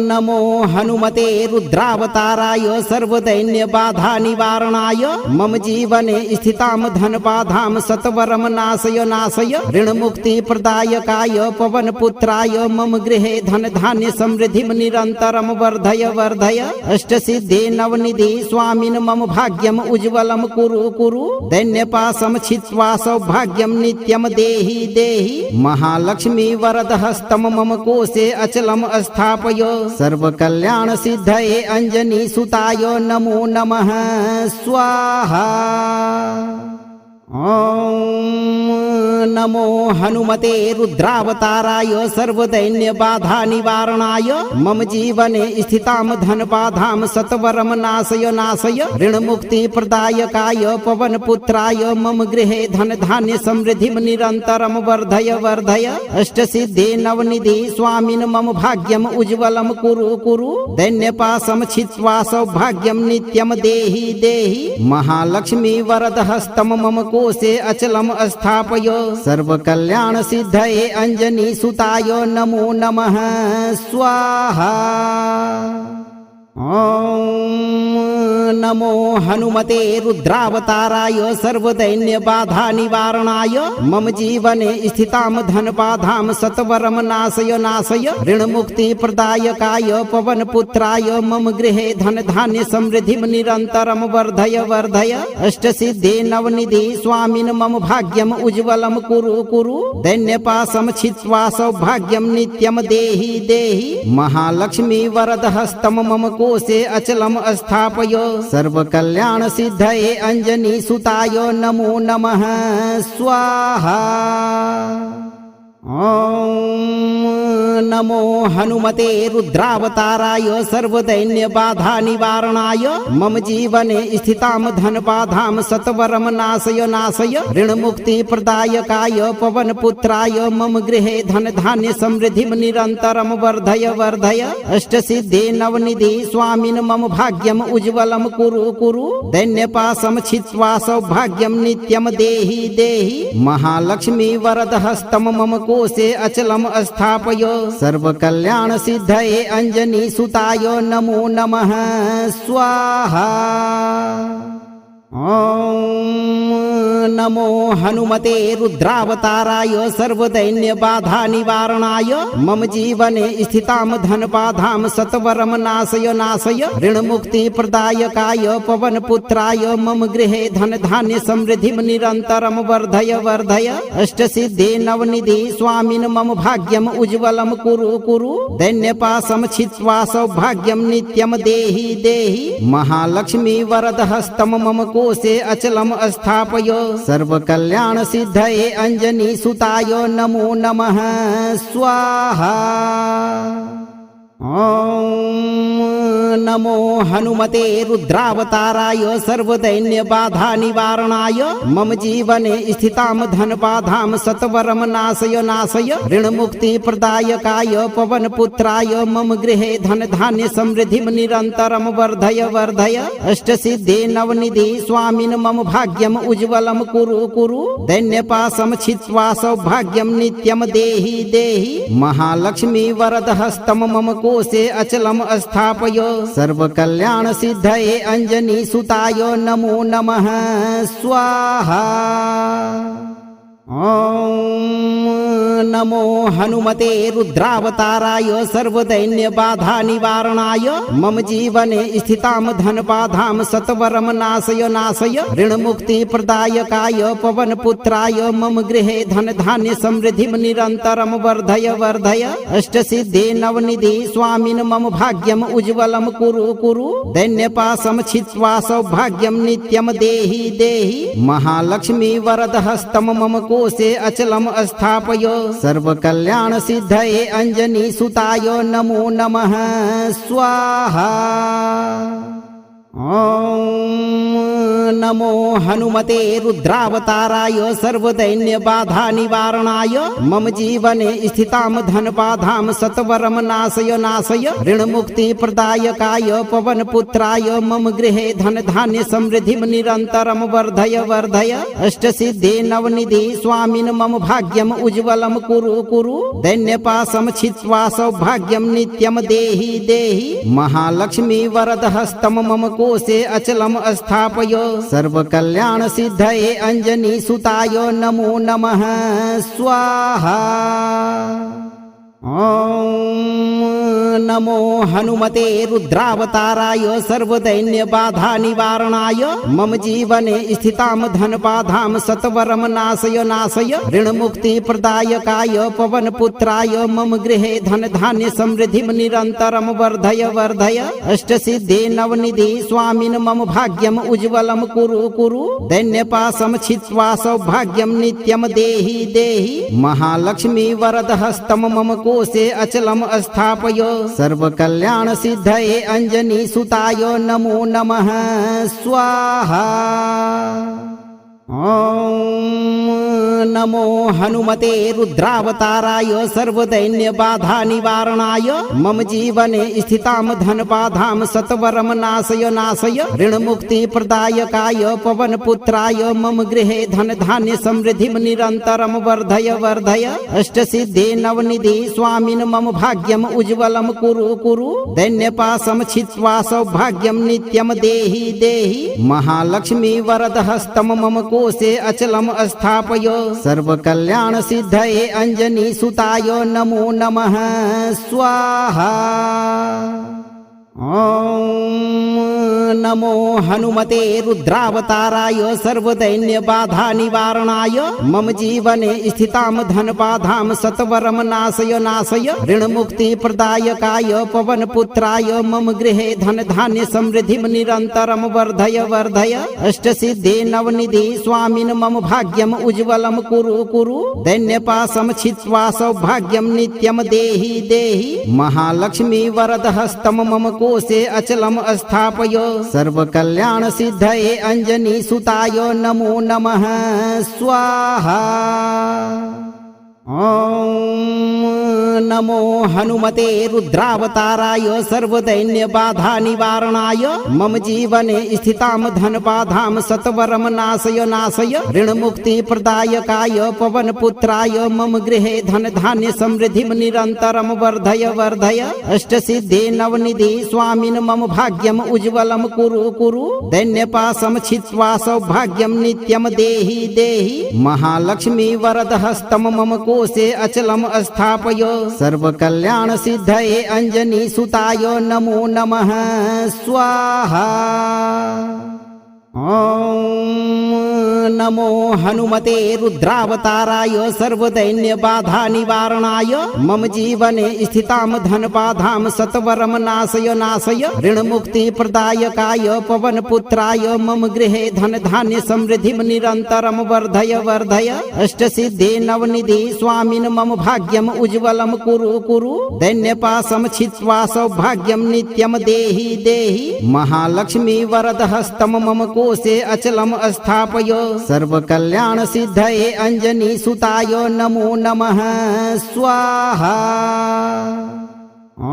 नमो हनुमते रुद्रावताराय सर्वदैन्य बाधा निवारणाय मम जीवने स्थितां धनबाधां सत्वरं नाशय नाशय ऋण मुक्ति प्रदायकाय पवन पुत्राय मम गृहे धन धान्य समृद्धिं निरन्तरं वर्धय वर्धय अष्ट सिद्धि नवनिधि स्वामिन् मम भाग्यम् उज्ज्वलं कुरु कुरु दैन्यपाशं छित्त्वा सौभाग्यं नित्यं देहि देहि महालक्ष्मी वरद हस्तं मम कोशे अचलम् स्थापय सर्वकल्याण सिद्धये अंजनी सुताय नमो नमः स्वाहा। ओम नमो हनुमते रुद्रावताराय सर्वदैन्य बाधा निवारणाय मम जीवने स्थितां धनबाधां सत्वरं नाशय नाशय ऋण मुक्ति प्रदायकाय पवन पुत्राय मम गृहे धन धान्य समृद्धिं निरन्तरं वर्धय वर्धय अष्ट सिद्धि नवनिधि स्वामिन् मम भाग्यम् उज्ज्वलं कुरु कुरु दैन्यपाशं छित्त्वा सौभाग्यं नित्यं देहि देहि महालक्ष्मी वरद हस्तं मम कोशे अचलम् स्थापय सर्वकल्याण सिद्धये अंजनी सुताय नमो नमः स्वाहा। ओम नमो हनुमते रुद्रावताराय सर्वदैन्य बाधा निवारणाय मम जीवने स्थितां धनबाधां सत्वरं नाशय नाशय ऋण मुक्ति प्रदायकाय पवन पुत्राय मम गृहे धन धान्य समृद्धिं निरन्तरं वर्धय वर्धय अष्ट सिद्धि नवनिधि स्वामिन् मम भाग्यम् उज्ज्वलं कुरु कुरु दैन्यपाशं छित्त्वा सौभाग्यं नित्यं देहि देहि महालक्ष्मी वरद हस्तं मम कोशे अचलम् स्थापय सर्वकल्याण सिद्धये अंजनी सुताय नमो नमः स्वाहा। ओम नमो हनुमते रुद्रावताराय सर्वदैन्य बाधा निवारणाय मम जीवने स्थितां धनबाधां सत्वरं नाशय नाशय ऋणमुक्ति प्रदायकाय पवनपुत्राय मम गृहे धन धान्य समृद्धिं निरन्तरं वर्धय वर्धय अष्टसिद्धे नवनिधि स्वामिन् मम भाग्यम् उज्ज्वलं कुरु कुरु दैन्यपाशं छित्त्वा सौभाग्यं नित्यं देहि देहि महालक्ष्मी वरदहस्तं मम कोशे अचलम् स्थापय सर्वकल्याण सिद्धये अंजनी सुताय नमो नमः स्वाहा। ओम नमो हनुमते रुद्रावताराय सर्वदैन्य बाधा निवारणाय मम जीवने स्थितां धनबाधां सत्वरं नाशय नाशय ऋणमुक्ति प्रदायकाय पवनपुत्राय मम गृहे धन धान्य समृद्धिं निरन्तरं वर्धय वर्धय अष्टसिद्धे नवनिधि स्वामिन् मम भाग्यम् उज्ज्वलं कुरु कुरु दैन्यपाशं छित्त्वा सौभाग्यं नित्यं देहि देहि महालक्ष्मी वरदहस्तं मम कोशे अचलम् स्थापय सर्वकल्याण सिद्धये अंजनी सुताय नमो नमः स्वाहा। ओम नमो हनुमते रुद्रावताराय सर्वदैन्य बाधा निवारणाय मम जीवने स्थितां धनबाधां सत्वरं नाशय नाशय ऋणमुक्ति प्रदायकाय पवनपुत्राय मम गृहे धन धान्य समृद्धिं निरन्तरं वर्धय वर्धय अष्टसिद्धे नवनिधि स्वामिन् मम भाग्यम् उज्ज्वलं कुरु कुरु दैन्यपाशं छित्त्वा सौभाग्यं नित्यं देहि देहि महालक्ष्मी वरदहस्तं मम कोशे अचलम् स्थापय सर्वकल्याण सिद्धये अंजनी सुताय नमो नमः स्वाहा। ओम नमो हनुमते रुद्रावताराय सर्वदैन्य बाधा निवारणाय मम जीवने स्थितां धनबाधां सत्वरं नाशय नाशय ऋणमुक्ति प्रदायकाय पवनपुत्राय मम गृहे धन धान्य समृद्धिं निरन्तरं वर्धय वर्धय अष्टसिद्धे नवनिधि स्वामिन् मम भाग्यम् उज्ज्वलं कुरु कुरु दैन्यपाशं छित्त्वा सौभाग्यं नित्यं देहि देहि महालक्ष्मी वरदहस्तं मम कोशे अचलम् स्थापय सर्वकल्याण सिद्धये अंजनी सुताय नमो नमः स्वाहा। ओम नमो हनुमते रुद्रावताराय सर्वदैन्य बाधा निवारणाय मम जीवने स्थितां धनबाधां सत्वरं नाशय नाशय ऋणमुक्ति प्रदायकाय पवनपुत्राय मम गृहे धन धान्य समृद्धिं निरन्तरं वर्धय वर्धय अष्टसिद्धे नवनिधि स्वामिन् मम भाग्यम् उज्ज्वलं कुरु कुरु दैन्यपाशं छित्त्वा सौभाग्यं नित्यं देहि देहि महालक्ष्मी वरदहस्तं मम कोशे अचलम् स्थापय सर्वकल्याण सिद्धये अंजनी सुताय नमो नमः स्वाहा। ओम नमो हनुमते रुद्रावताराय सर्वदैन्य बाधा निवारणाय मम जीवने स्थितां धनबाधां सत्वरं नाशय नाशय ऋणमुक्ति प्रदायकाय पवनपुत्राय मम गृहे धन धान्य समृद्धिं निरन्तरं वर्धय वर्धय अष्टसिद्धे नवनिधि स्वामिन् मम भाग्यम् उज्ज्वलं कुरु कुरु दैन्यपाशं छित्त्वा सौभाग्यं नित्यं देहि देहि महालक्ष्मी वरदहस्तं मम कोशे अचलम् स्थापय सर्वकल्याण सिद्धये अंजनी सुताय नमो नमः स्वाहा। ओम नमो हनुमते रुद्रावताराय सर्वदैन्य बाधा निवारणाय मम जीवने स्थितां धनबाधां सत्वरं नाशय नाशय ऋणमुक्ति प्रदायकाय पवनपुत्राय मम गृहे धन धान्य समृद्धिं निरन्तरं वर्धय वर्धय अष्टसिद्धे नवनिधि स्वामिन् मम भाग्यम् उज्ज्वलं कुरु कुरु दैन्यपाशं छित्त्वा सौभाग्यं नित्यं देहि देहि महालक्ष्मी वरदहस्तं मम कोशे अचलम् स्थापय सर्वकल्याण सिद्धये अंजनी सुताय नमो नमः स्वाहा। ॐ नमो हनुमते रुद्रावताराय सर्वदैन्य बाधा निवारणाय मम जीवने स्थितां धन बाधां सत्वरं नाशय नाशय ऋण मुक्ति प्रदायकाय पवन पुत्राय मम गृहे धन धान्य समृद्धि निरंतरं वर्धय वर्धय अष्ट सिद्धि नवनिधि स्वामिन् मम भाग्यम उज्ज्वलं कुरु कुरु दैन्यपाशं छित्त्वा सौभाग्यं नित्यं देहि देहि महालक्ष्मी वरद हस्तं मम कोशे अचलम स्थापय सर्व कल्याण सिद्धये अंजनी सुताय नमो नमः स्वाहा। ॐ नमो हनुमते रुद्रावताराय सर्वदैन्य बाधा निवारणाय मम जीवने स्थितां धन बाधां सत्वरं नाशय नाशय ऋण मुक्ति प्रदायकाय पवन पुत्राय मम गृहे धन धान्य समृद्धि निरंतरं वर्धय वर्धय अष्ट सिद्धि नवनिधि स्वामिन् मम भाग्यम उज्ज्वलं कुरु कुरु दैन्यपाशं छित्त्वा सौभाग्यं नित्यं देहि देहि महालक्ष्मी वरद हस्तं मम कोशे अचलम स्थापय सर्व कल्याण सिद्धये अंजनी सुताय नमो नमः स्वाहा। ॐ नमो हनुमते रुद्रावताराय सर्वदैन्य बाधा निवारणाय मम जीवने स्थितां धन बाधां सत्वरं नाशय नाशय ऋण मुक्ति प्रदायकाय पवन पुत्राय मम गृहे धन धान्य समृद्धि निरंतरं वर्धय वर्धय अष्ट सिद्धि नवनिधि स्वामिन् मम भाग्यम उज्ज्वलं कुरु कुरु दैन्यपाशं छित्त्वा सौभाग्यं नित्यं देहि देहि महालक्ष्मी वरद हस्तं मम कोशे अचलम स्थापय सर्व कल्याण सिद्धये अंजनी सुताय नमो नमः स्वाहा। ॐ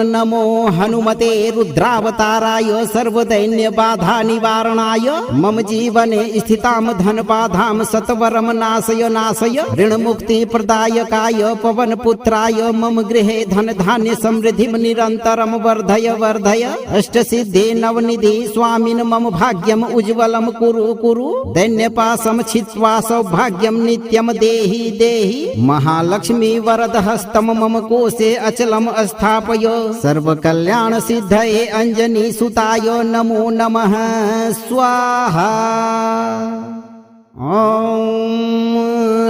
नमो हनुमते रुद्रावताराय सर्वदैन्य बाधा निवारणाय मम जीवने स्थितां धन बाधां सत्वरं नाशय नाशय ऋण मुक्ति प्रदायकाय पवन पुत्राय मम गृहे धन धान्य समृद्धि निरंतरं वर्धय वर्धय अष्ट सिद्धि नवनिधि स्वामिन् मम भाग्यम उज्ज्वलं कुरु कुरु दैन्यपाशं छित्त्वा सौभाग्यं नित्यं देहि देहि महालक्ष्मी वरद हस्तं मम कोशे अचलम स्थापय सर्व कल्याण सिद्धये अंजनी सुताय नमो नमः स्वाहा। ॐ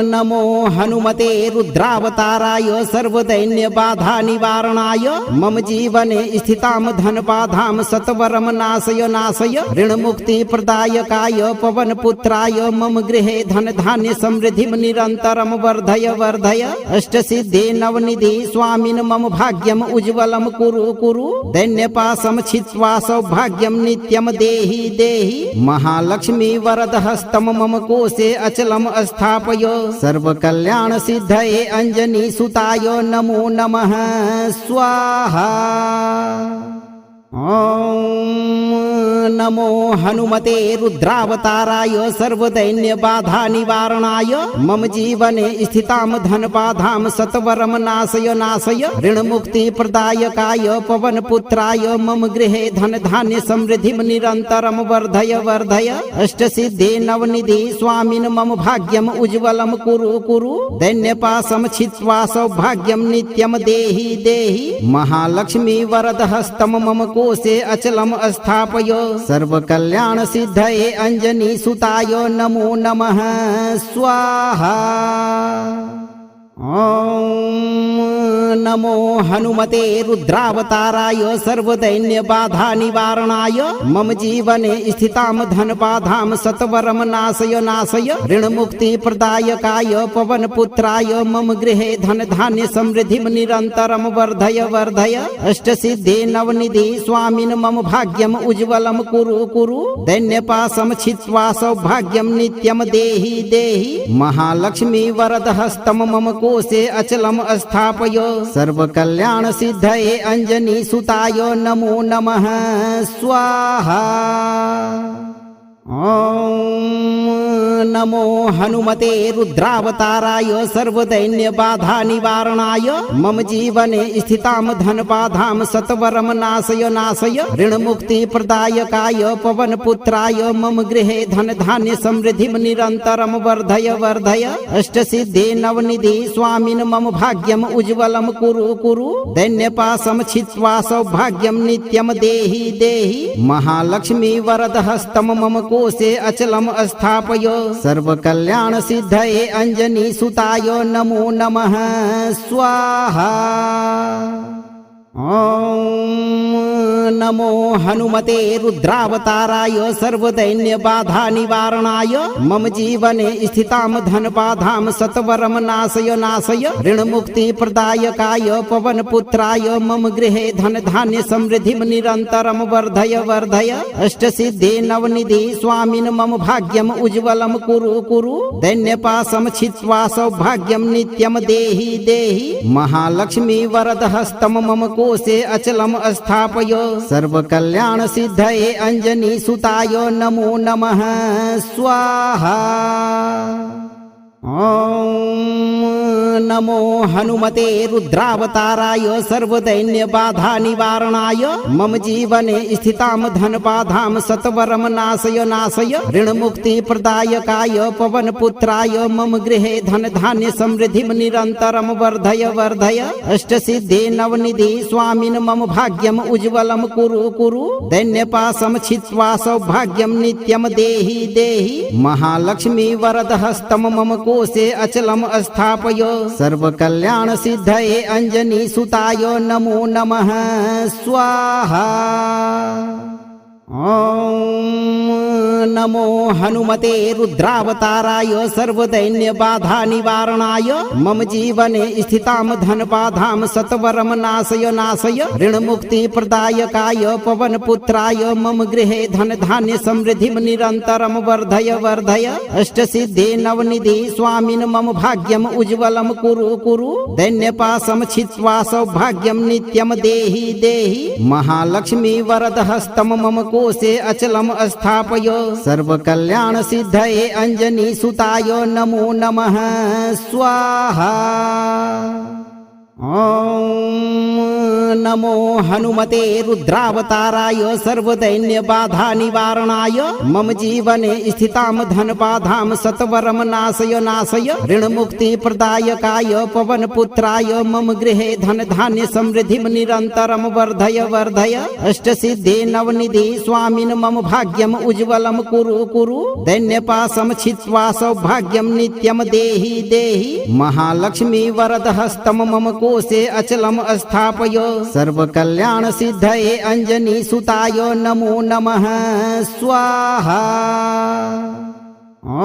नमो हनुमते रुद्रावताराय सर्वदैन्य बाधा निवारणाय मम जीवने स्थितां धन बाधां सत्वरं नाशय नाशय ऋण मुक्ति प्रदायकाय पवन पुत्राय मम गृहे धन धान्य समृद्धि निरंतरं वर्धय वर्धय अष्ट सिद्धि नवनिधि स्वामिन् मम भाग्यम उज्ज्वलं कुरु कुरु दैन्यपाशं छित्त्वा सौभाग्यं नित्यं देहि देहि महालक्ष्मी वरद हस्तं मम कोशे अचलम स्थापय सर्व कल्याण सिद्धये अंजनी सुताय नमो नमः स्वाहा। ॐ नमो हनुमते रुद्रावताराय सर्वदैन्य बाधा निवारणाय मम जीवने स्थितां धन बाधां सत्वरं नाशय नाशय ऋण मुक्ति प्रदायकाय पवन पुत्राय मम गृहे धन धान्य समृद्धि निरंतरं वर्धय वर्धय अष्ट सिद्धि नवनिधि स्वामिन् मम भाग्यम उज्ज्वलं कुरु कुरु दैन्यपाशं छित्त्वा सौभाग्यं नित्यं देहि देहि महालक्ष्मी वरद हस्तं मम कोशे अचलम स्थापय सर्व कल्याण सिद्धये अंजनी सुताय नमो नमः स्वाहा। ॐ नमो हनुमते रुद्रावताराय सर्वदैन्य बाधा निवारणाय मम जीवने स्थितां धन बाधां सत्वरं नाशय नाशय ऋण मुक्ति प्रदायकाय पवन पुत्राय मम गृहे धन धान्य समृद्धि निरंतरं वर्धय वर्धय अष्ट सिद्धि नवनिधि स्वामिन् मम भाग्यम उज्ज्वलं कुरु कुरु दैन्यपाशं छित्त्वा सौभाग्यं नित्यं देहि देहि महालक्ष्मी वरद हस्तं मम कोशे अचलम स्थापय सर्व कल्याण सिद्धये अंजनी सुताय नमो नमः स्वाहा। ॐ नमो हनुमते रुद्रावताराय सर्वदैन्यबाधा निवारणाय मम जीवने स्थितां धनबाधां सत्वरं नाशय नाशय ऋणमुक्ति प्रदायकाय पवनपुत्राय मम गृहे धन धान्य समृद्धिं निरन्तरं वर्धय वर्धय अष्टसिद्धि नवनिधि स्वामिन् मम भाग्यम् उज्ज्वलं कुरु कुरु दैन्यपाशं छित्त्वा सौभाग्यं नित्यं देहि देहि महालक्ष्मी वरदहस्तं मम कोशे अचलम् स्थापय सर्वकल्याण सिद्धये अंजनी सुताय नमो नमः स्वाहा। ॐ नमो हनुमते रुद्रावताराय सर्वदैन्यबाधा निवारणाय मम जीवने स्थितां धनबाधां सत्वरं नाशय नाशय ऋणमुक्ति प्रदायकाय पवनपुत्राय मम गृहे धन धान्य समृद्धिं निरन्तरं वर्धय वर्धय अष्टसिद्धि नवनिधि स्वामिन् मम भाग्यम् उज्ज्वलं कुरु कुरु दैन्यपाशं छित्त्वा सौभाग्यं नित्यं देहि देहि महालक्ष्मी वरदहस्तं मम कोशे अचलम् स्थापय सर्वकल्याण सिद्धये अंजनी सुताय नमो नमः स्वाहा। ॐ नमो हनुमते रुद्रावताराय सर्वदैन्यबाधा निवारणाय मम जीवने स्थितां धनबाधां सत्वरं नाशय नाशय ऋणमुक्ति प्रदायकाय पवनपुत्राय मम गृहे धन धान्य समृद्धिं निरन्तरं वर्धय वर्धय अष्टसिद्धि नवनिधि स्वामिन् मम भाग्यम् उज्ज्वलं कुरु कुरु दैन्यपाशं छित्त्वा सौभाग्यं नित्यं देहि देहि महालक्ष्मी वरदहस्तं मम कोशे अचलम् स्थापय सर्वकल्याण सिद्धये अंजनी सुताय नमो नमः स्वाहा। ॐ नमो हनुमते रुद्रावताराय सर्वदैन्यबाधा निवारणाय मम जीवने स्थितां धनबाधां सत्वरं नाशय नाशय ऋणमुक्ति प्रदायकाय पवनपुत्राय मम गृहे धन धान्य समृद्धिं निरन्तरं वर्धय वर्धय अष्टसिद्धि नवनिधि स्वामिन् मम भाग्यम् उज्ज्वलं कुरु कुरु दैन्यपाशं छित्त्वा सौभाग्यं नित्यं देहि देहि महालक्ष्मी वरदहस्तं मम कोशे अचलम् स्थापय सर्वकल्याण सिद्धये अंजनी सुताय नमो नमः स्वाहा। ॐ नमो हनुमते रुद्रावताराय सर्वदैन्यबाधा निवारणाय मम जीवने स्थितां धनबाधां सत्वरं नाशय नाशय ऋणमुक्ति प्रदायकाय पवनपुत्राय मम गृहे धन धान्य समृद्धिं निरन्तरं वर्धय वर्धय अष्टसिद्धि नवनिधि स्वामिन् मम भाग्यम् उज्ज्वलं कुरु कुरु दैन्यपाशं छित्त्वा सौभाग्यं नित्यं देहि देहि महालक्ष्मी वरदहस्तं मम कोशे अचलम् स्थापय सर्वकल्याण सिद्धये अंजनी सुताय नमो नमः स्वाहा। ॐ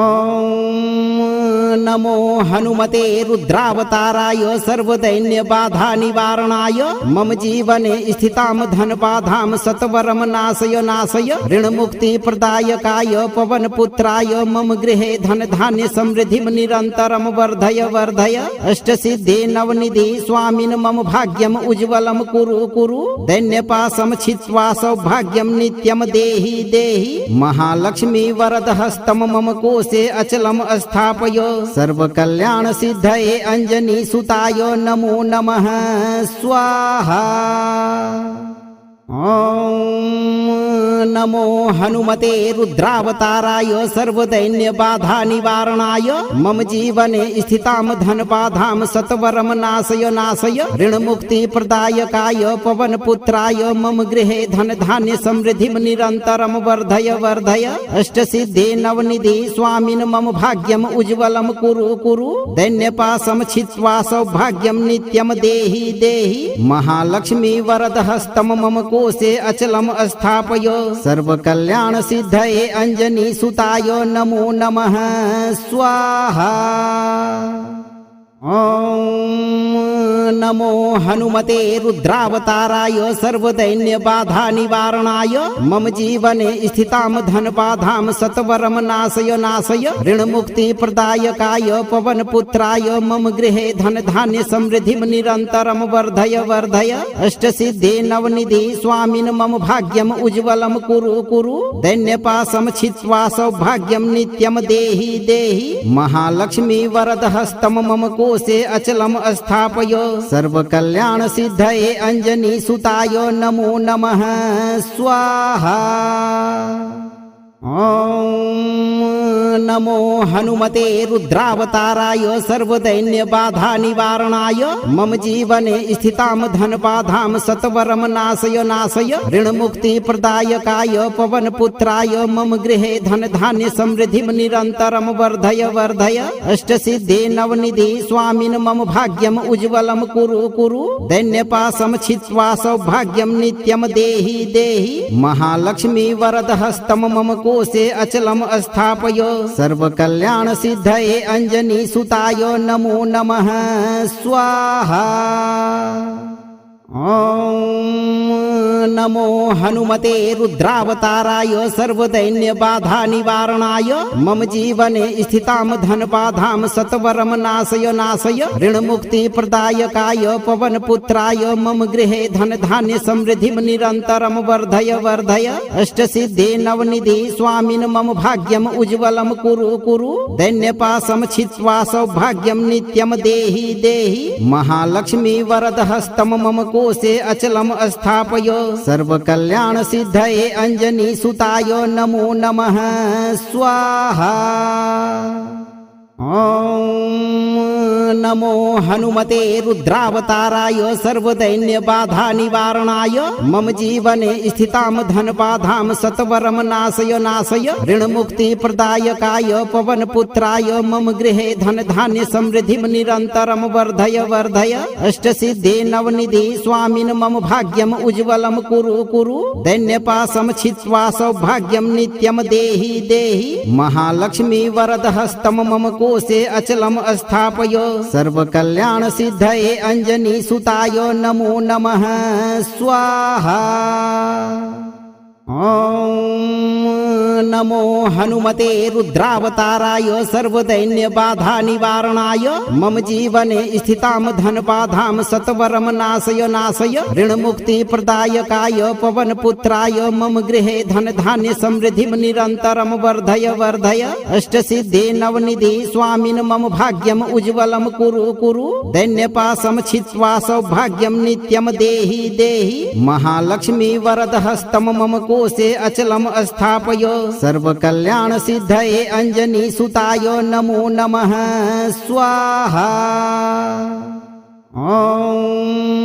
नमो हनुमते रुद्रावताराय सर्वदैन्यबाधा निवारणाय मम जीवने स्थितां धनबाधां सत्वरं नाशय नाशय ऋणमुक्ति प्रदायकाय पवनपुत्राय मम गृहे धन धान्य समृद्धिं निरन्तरं वर्धय वर्धय अष्टसिद्धि नवनिधि स्वामिन् मम भाग्यम् उज्ज्वलं कुरु कुरु दैन्यपाशं छित्त्वा सौभाग्यं नित्यं देहि देहि महालक्ष्मी वरदहस्तं मम कोशे अचलम् स्थापय सर्वकल्याण सिद्धये अंजनी सुताय नमो नमः स्वाहा। ॐ नमो हनुमते रुद्रावताराय सर्वदैन्यबाधा निवारणाय मम जीवने स्थितां धनबाधां सत्वरं नाशय नाशय ऋणमुक्ति प्रदायकाय पवनपुत्राय मम गृहे धन धान्य समृद्धिं निरन्तरं वर्धय वर्धय अष्टसिद्धि नवनिधि स्वामिन् मम भाग्यम् उज्ज्वलं कुरु कुरु दैन्यपाशं छित्त्वा सौभाग्यं नित्यं देहि देहि महालक्ष्मी वरदहस्तं मम कोशे अचलम् स्थापय सर्वकल्याण सिद्धये अंजनी सुताय नमो नमः स्वाहा। ॐ नमो हनुमते रुद्रावताराय सर्वदैन्य बाधा निवारणाय मम जीवने स्थितां धनबाधां सत्वरं नाशय नाशय ऋण मुक्ति प्रदायकाय पवन पुत्राय मम गृहे धन धान्य समृद्धिं निरन्तरं वर्धय वर्धय अष्ट सिद्धि नवनिधि स्वामिन् मम भाग्यम् उज्ज्वलं कुरु कुरु दैन्यपाशं छित्त्वा सौभाग्यं नित्यं देहि देहि महालक्ष्मी वरद हस्तं मम कोशे अचलम् स्थापय सर्वकल्याण सिद्धये अंजनी सुताय नमो नमः स्वाहा। ओम नमो हनुमते रुद्रावताराय सर्वदैन्य बाधा निवारणाय मम जीवने स्थितां धनबाधां सत्वरं नाशय नाशय ऋण मुक्ति प्रदायकाय पवन पुत्राय मम गृहे धन धान्य समृद्धिं निरन्तरं वर्धय वर्धय अष्ट सिद्धि नवनिधि स्वामिन् मम भाग्यम् उज्ज्वलं कुरु कुरु दैन्यपाशं छित्त्वा सौभाग्यं नित्यं देहि देहि महालक्ष्मी वरद हस्तं मम कोशे अचलम् स्थापय सर्वकल्याण सिद्धये अंजनी सुताय नमो नमः स्वाहा। ओम नमो हनुमते रुद्रावताराय सर्वदैन्य बाधा निवारणाय मम जीवने स्थितां धनबाधां सत्वरं नाशय नाशय ऋण मुक्ति प्रदायकाय पवन पुत्राय मम गृहे धन धान्य समृद्धिं निरन्तरं वर्धय वर्धय अष्ट सिद्धि नवनिधि स्वामिन् मम भाग्यम् उज्ज्वलं कुरु कुरु दैन्यपाशं छित्त्वा सौभाग्यं नित्यं देहि देहि महालक्ष्मी वरद हस्तं मम कोशे अचलम् स्थापय सर्वकल्याण सिद्धये अंजनी सुताय नमो नमः स्वाहा। ओम नमो हनुमते रुद्रावताराय सर्वदैन्य बाधा निवारणाय मम जीवने स्थितां धनबाधां सत्वरं नाशय नाशय ऋण मुक्ति प्रदायकाय पवन पुत्राय मम गृहे धन धान्य समृद्धिं निरन्तरं वर्धय वर्धय अष्ट सिद्धि नवनिधि स्वामिन् मम भाग्यम् उज्ज्वलं कुरु कुरु दैन्यपाशं छित्त्वा सौभाग्यं नित्यं देहि देहि महालक्ष्मी वरद हस्तं मम कोशे अचलम् स्थापय सर्वकल्याण सिद्धये अंजनी सुताय नमो नमः स्वाहा। ओम नमो हनुमते रुद्रावताराय सर्वदैन्य बाधा निवारणाय मम जीवने स्थितां धनबाधां सत्वरं नाशय नाशय ऋण मुक्ति प्रदायकाय पवन पुत्राय मम गृहे धन धान्य समृद्धिं निरन्तरं वर्धय वर्धय अष्ट सिद्धि नवनिधि स्वामिन् मम भाग्यम् उज्ज्वलं कुरु कुरु दैन्यपाशं छित्त्वा सौभाग्यं नित्यं देहि देहि महालक्ष्मी वरद हस्तं मम कोशे अचलम् स्थापय सर्वकल्याण सिद्धये अंजनी सुताय नमो नमः स्वाहा। ओम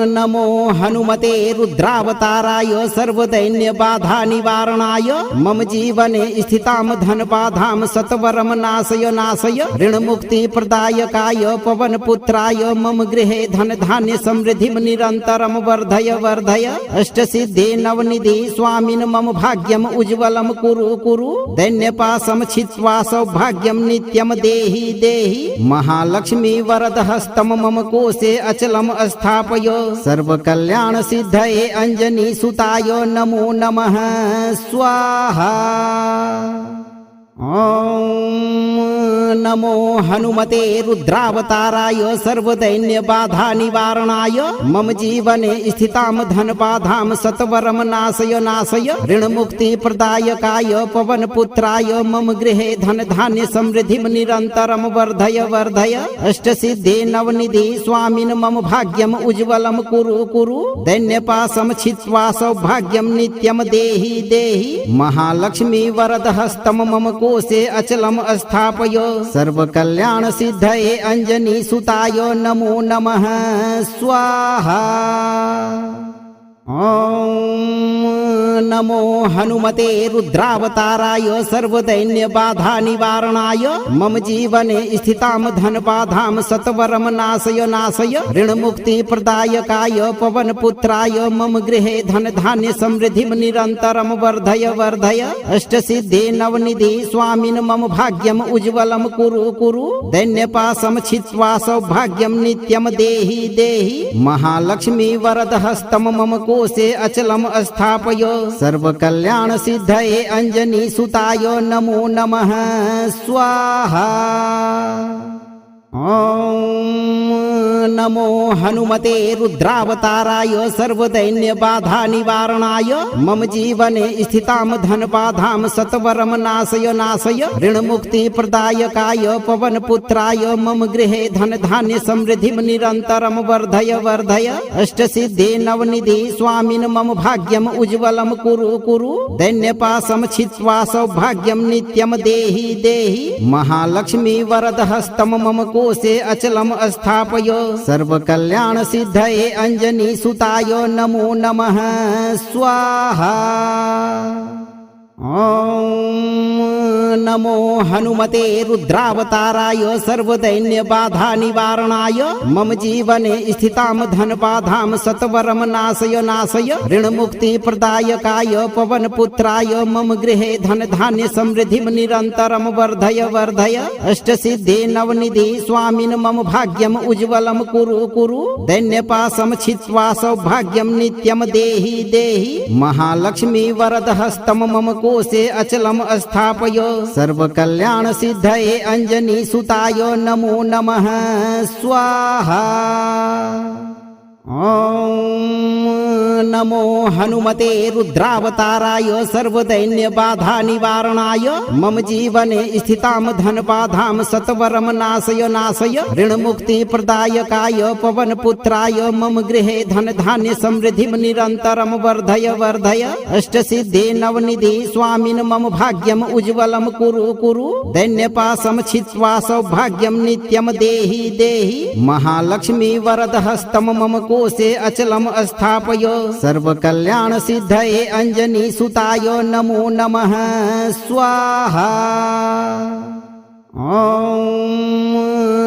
नमो हनुमते रुद्रावताराय सर्वदैन्य बाधा निवारणाय मम जीवने स्थितां धनबाधां सत्वरं नाशय नाशय ऋण मुक्ति प्रदायकाय पवन पुत्राय मम गृहे धन धान्य समृद्धिं निरन्तरं वर्धय वर्धय अष्ट सिद्धि नवनिधि स्वामिन् मम भाग्यम् उज्ज्वलं कुरु कुरु दैन्यपाशं छित्त्वा सौभाग्यं नित्यं देहि देहि महालक्ष्मी वरद हस्तं मम कोशे अचलम् स्थापय सर्वकल्याण सिद्धये अंजनी सुताय नमो नमः स्वाहा। ओम नमो हनुमते रुद्रावताराय सर्वदैन्य बाधा निवारणाय मम जीवने स्थितां धनबाधां सत्वरं नाशय नाशय ऋण मुक्ति प्रदायकाय पवन पुत्राय मम गृहे धन धान्य समृद्धिं निरन्तरं वर्धय वर्धय अष्ट सिद्धि नवनिधि स्वामिन् मम भाग्यम् उज्ज्वलं कुरु कुरु दैन्यपाशं छित्त्वा सौभाग्यं नित्यं देहि देहि महालक्ष्मी वरद हस्तं मम कोशे अचलम् स्थापय सर्वकल्याण सिद्धये अंजनी सुताय नमो नमः स्वाहा। ओम नमो हनुमते रुद्रावताराय सर्वदैन्य बाधा निवारणाय मम जीवने स्थितां धनबाधां सत्वरं नाशय नाशय ऋणमुक्ति प्रदायकाय पवनपुत्राय मम गृहे धन धान्य समृद्धिं निरन्तरं वर्धय वर्धय अष्टसिद्धे नवनिधि स्वामिन् मम भाग्यम् उज्ज्वलं कुरु कुरु दैन्यपाशं छित्त्वा सौभाग्यं नित्यं देहि देहि महालक्ष्मी वरदहस्तं मम कोशे अचलम् स्थापय सर्वकल्याण सिद्धये अंजनी सुताय नमो नमः स्वाहा। ओम नमो हनुमते रुद्रावताराय सर्वदैन्य बाधा निवारणाय मम जीवने स्थितां धनबाधां सत्वरं नाशय नाशय ऋणमुक्ति प्रदायकाय पवनपुत्राय मम गृहे धन धान्य समृद्धिं निरन्तरं वर्धय वर्धय अष्टसिद्धे नवनिधि स्वामिन् मम भाग्यम् उज्ज्वलं कुरु कुरु दैन्यपाशं छित्त्वा सौभाग्यं नित्यं देहि देहि महालक्ष्मी वरदहस्तं मम कोशे अचलम् स्थापय सर्वकल्याण सिद्धये अंजनी सुताय नमो नमः स्वाहा। ओम नमो हनुमते रुद्रावताराय सर्वदैन्य बाधा निवारणाय मम जीवने स्थितां धनबाधां सत्वरं नाशय नाशय ऋणमुक्ति प्रदायकाय पवनपुत्राय मम गृहे धन धान्य समृद्धिं निरन्तरं वर्धय वर्धय अष्टसिद्धे नवनिधि स्वामिन् मम भाग्यम् उज्ज्वलं कुरु कुरु दैन्यपाशं छित्त्वा सौभाग्यं नित्यं देहि देहि महालक्ष्मी वरदहस्तं मम कोशे अचलम् स्थापय सर्वकल्याण सिद्धये अंजनी सुताय नमो नमः स्वाहा। ओम नमो हनुमते रुद्रावताराय सर्वदैन्य बाधा निवारणाय मम जीवने स्थितां धनबाधां सत्वरं नाशय नाशय ऋणमुक्ति प्रदायकाय पवनपुत्राय मम गृहे धन धान्य समृद्धिं निरन्तरं वर्धय वर्धय अष्टसिद्धे नवनिधि स्वामिन् मम भाग्यम् उज्ज्वलं कुरु कुरु दैन्यपाशं छित्त्वा सौभाग्यं नित्यं देहि देहि महालक्ष्मी वरदहस्तं मम कोशे अचलम् स्थापय सर्वकल्याण सिद्धये अंजनी सुताय नमो नमः स्वाहा। ओम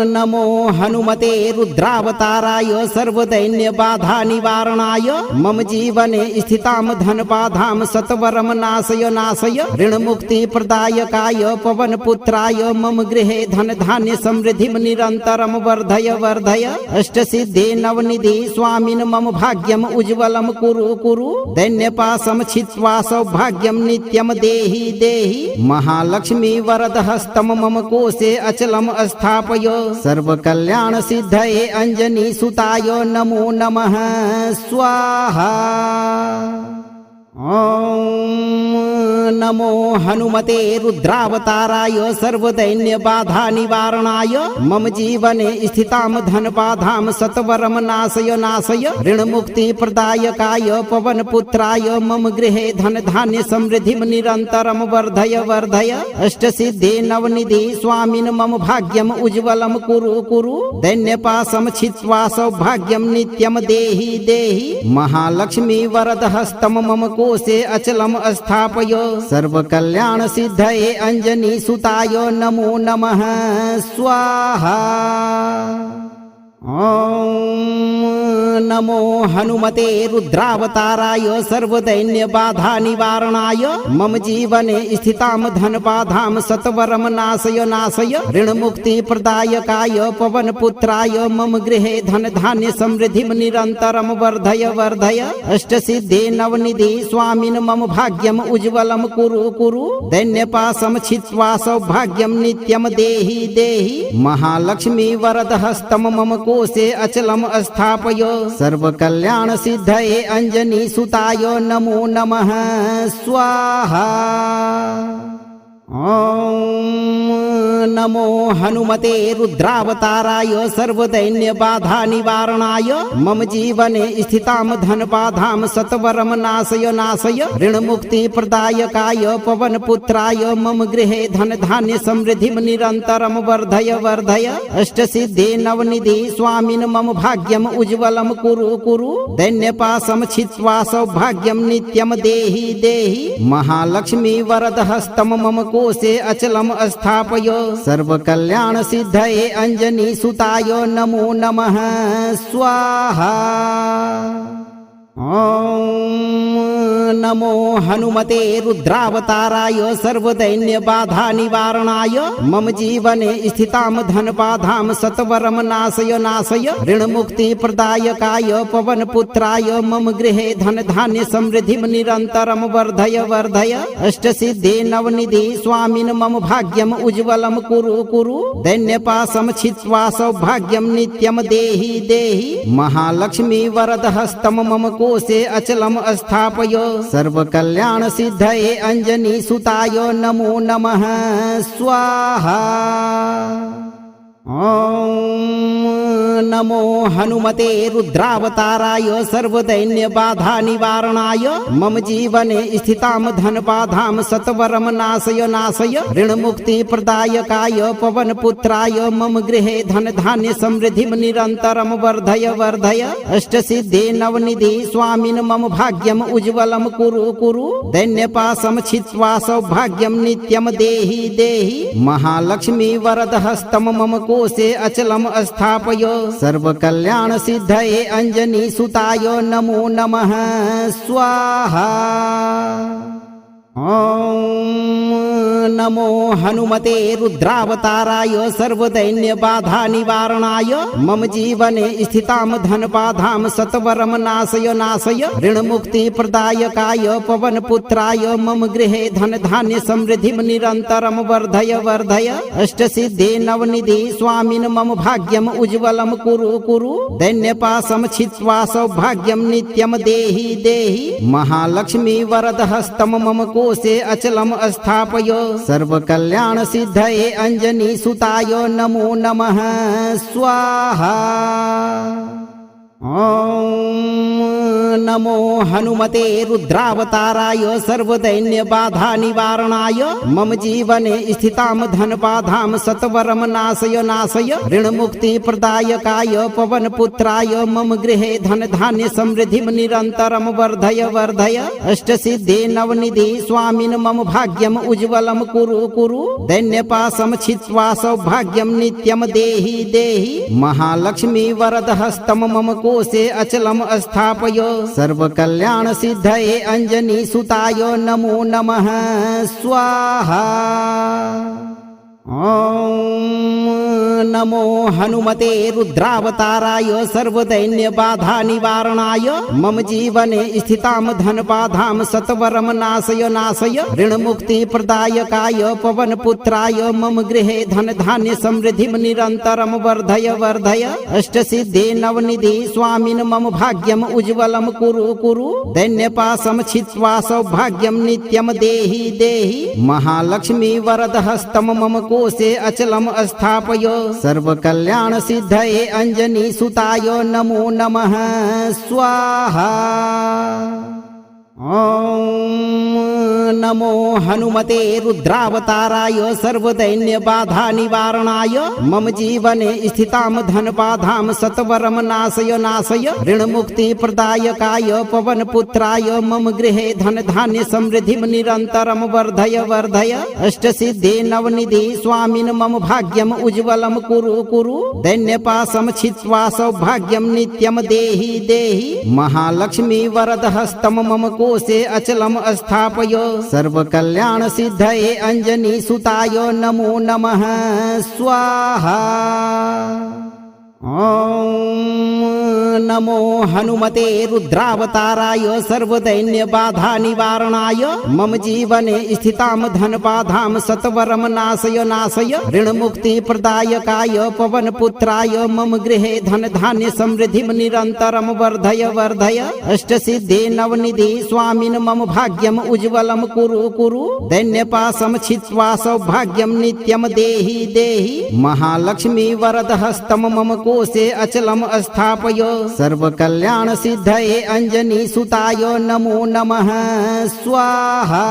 नमो हनुमते रुद्रावताराय सर्वदैन्य बाधा निवारणाय मम जीवने स्थितां धनबाधां सत्वरं नाशय नाशय ऋणमुक्ति प्रदायकाय पवनपुत्राय मम गृहे धन धान्य समृद्धिं निरन्तरं वर्धय वर्धय अष्टसिद्धे नवनिधि स्वामिन् मम भाग्यम् उज्ज्वलं कुरु कुरु दैन्यपाशं छित्त्वा सौभाग्यं नित्यं देहि देहि महालक्ष्मी वरदहस्तं मम कोशे अचलम् स्थापय सर्वकल्याण सिद्धये अंजनी सुताय नमो नमः स्वाहा। ओम नमो हनुमते रुद्रावताराय सर्वदैन्य बाधा निवारणाय मम जीवने स्थितां धनबाधां सत्वरं नाशय नाशय ऋणमुक्ति प्रदायकाय पवनपुत्राय मम गृहे धन धान्य समृद्धिं निरन्तरं वर्धय वर्धय अष्टसिद्धे नवनिधि स्वामिन् मम भाग्यम् उज्ज्वलं कुरु कुरु दैन्यपाशं छित्त्वा सौभाग्यं नित्यं देहि देहि महालक्ष्मी वरदहस्तं मम कोशे अचलम् स्थापय सर्वकल्याण सिद्धये अंजनी सुताय नमो नमः स्वाहा। ओम नमो हनुमते रुद्रावताराय सर्वदैन्य बाधा निवारणाय मम जीवने स्थितां धनबाधां सत्वरं नाशय नाशय ऋणमुक्ति प्रदायकाय पवनपुत्राय मम गृहे धन धान्य समृद्धिं निरन्तरं वर्धय वर्धय अष्टसिद्धे नवनिधि स्वामिन् मम भाग्यम् उज्ज्वलं कुरु कुरु दैन्यपाशं छित्त्वा सौभाग्यं नित्यं देहि देहि महालक्ष्मी वरदहस्तं मम कोशे अचलम् स्थापय सर्वकल्याण सिद्धये अंजनी सुताय नमो नमः स्वाहा। ओम नमो हनुमते रुद्रावताराय सर्वदैन्य बाधा निवारणाय मम जीवने स्थितां धन बाधां सत्वरं नाशय नाशय ऋण मुक्ति प्रदायकाय पवन पुत्राय मम गृहे धन धान्य समृद्धि निरंतरं वर्धय वर्धय अष्ट सिद्धि नवनिधि स्वामिन् मम भाग्यम उज्ज्वलं कुरु कुरु दैन्यपाशं छित्त्वा सौभाग्यं नित्यं देहि देहि महालक्ष्मी वरद हस्तं मम कोशे अचलं स्थापय सर्वकल्याण सिद्धये अंजनी सुताय नमो नमः स्वाहा। ओम नमो हनुमते रुद्रावताराय सर्वदैन्य बाधा निवारणाय मम जीवने स्थितां धन बाधां सत्वरं नाशय नाशय ऋण मुक्ति प्रदायकाय पवन पुत्राय मम गृहे धन धान्य समृद्धि निरंतरं वर्धय वर्धय अष्ट सिद्धि नवनिधि स्वामिन् मम भाग्यम उज्ज्वलं कुरु कुरु दैन्यपाशं छित्त्वा सौभाग्यं नित्यं देहि देहि महालक्ष्मी वरद हस्तं मम कोशे अचलं स्थापय सर्वकल्याण सिद्धये अंजनी सुताय नमो नमः स्वाहा। ओम नमो हनुमते रुद्रावताराय सर्वदैन्य बाधा निवारणाय मम जीवने स्थितां धन बाधां सत्वरं नाशय नाशय ऋण मुक्ति प्रदायकाय पवन पुत्राय मम गृहे धन धान्य समृद्धि निरंतरं वर्धय वर्धय अष्ट सिद्धि नवनिधि स्वामिन् मम भाग्यम उज्ज्वलं कुरु कुरु दैन्यपाशं छित्त्वा सौभाग्यं नित्यं देहि देहि महालक्ष्मी वरद हस्तं मम कोशे अचलं स्थापय सर्वकल्याण सिद्धये अंजनी सुताय नमो नमः स्वाहा। ओम नमो हनुमते रुद्रावताराय सर्वदैन्य बाधा निवारणाय मम जीवने स्थितां धन बाधां सत्वरं नाशय नाशय ऋण मुक्ति प्रदायकाय पवन पुत्राय मम गृहे धन धान्य समृद्धि निरंतरं वर्धय वर्धय अष्ट सिद्धि नवनिधि स्वामिन् मम भाग्यम उज्ज्वलं कुरु कुरु दैन्यपाशं छित्त्वा सौभाग्यं नित्यं देहि देहि महालक्ष्मी वरद हस्तं मम कोशे अचलं स्थापय सर्वकल्याण सिद्धये अंजनी सुताय नमो नमः स्वाहा। ओम नमो हनुमते रुद्रावताराय सर्वदैन्य बाधा निवारणाय मम जीवने स्थितां धन बाधां सत्वरं नाशय नाशय ऋण मुक्ति प्रदायकाय पवन पुत्राय मम गृहे धन धान्य समृद्धि निरंतरं वर्धय वर्धय अष्ट सिद्धि नवनिधि स्वामिन् मम भाग्यम उज्ज्वलं कुरु कुरु दैन्यपाशं छित्त्वा सौभाग्यं नित्यं देहि देहि महालक्ष्मी वरद हस्तं मम कोशे अचलं स्थापय सर्वकल्याण सिद्धये अंजनी सुताय नमो नमः स्वाहा। ओम नमो हनुमते रुद्रावताराय सर्वदैन्य बाधा निवारणाय मम जीवने स्थितां धन बाधां सत्वरं नाशय नाशय ऋण मुक्ति प्रदायकाय पवन पुत्राय मम गृहे धन धान्य समृद्धि निरंतरं वर्धय वर्धय अष्ट सिद्धि नवनिधि स्वामिन् मम भाग्यम उज्ज्वलं कुरु कुरु दैन्यपाशं छित्त्वा सौभाग्यं नित्यं देहि देहि महालक्ष्मी वरद हस्तं मम कोशे अचलं स्थापय सर्वकल्याण सिद्धये अंजनी सुताय नमो नमः स्वाहा। ओम नमो हनुमते रुद्रावताराय सर्वदैन्य बाधा निवारणाय मम जीवने स्थितां धन बाधां सत्वरं नाशय नाशय ऋण मुक्ति प्रदायकाय पवन पुत्राय मम गृहे धन धान्य समृद्धि निरंतरं वर्धय वर्धय अष्ट सिद्धि नवनिधि स्वामिन् मम भाग्यम उज्ज्वलं कुरु कुरु दैन्यपाशं छित्त्वा सौभाग्यं नित्यं देहि देहि महालक्ष्मी वरद हस्तं मम कोशे अचलं स्थापय सर्वकल्याण सिद्धये अंजनी सुताय नमो नमः स्वाहा। ॐ नमो हनुमते रुद्रावताराय सर्वदैन्यबाधानिवारणाय मम जीवने स्थितां धनबाधां सत्वरं नाशय नाशय ऋणमुक्तिप्रदायकाय पवनपुत्राय मम गृहे धनधान्य समृद्धिं निरन्तरं वर्धय वर्धय अष्टसिद्धि नवनिधि स्वामिन् मम भाग्यम् उज्ज्वलं कुरु कुरु दैन्यपाशं छित्त्वा सौभाग्यं नित्यं देहि देहि महालक्ष्मी वरदहस्तं मम कोशे अचलम् स्थापय सर्वकल्याण सिद्धये अंजनी सुताय नमो नमः स्वाहा।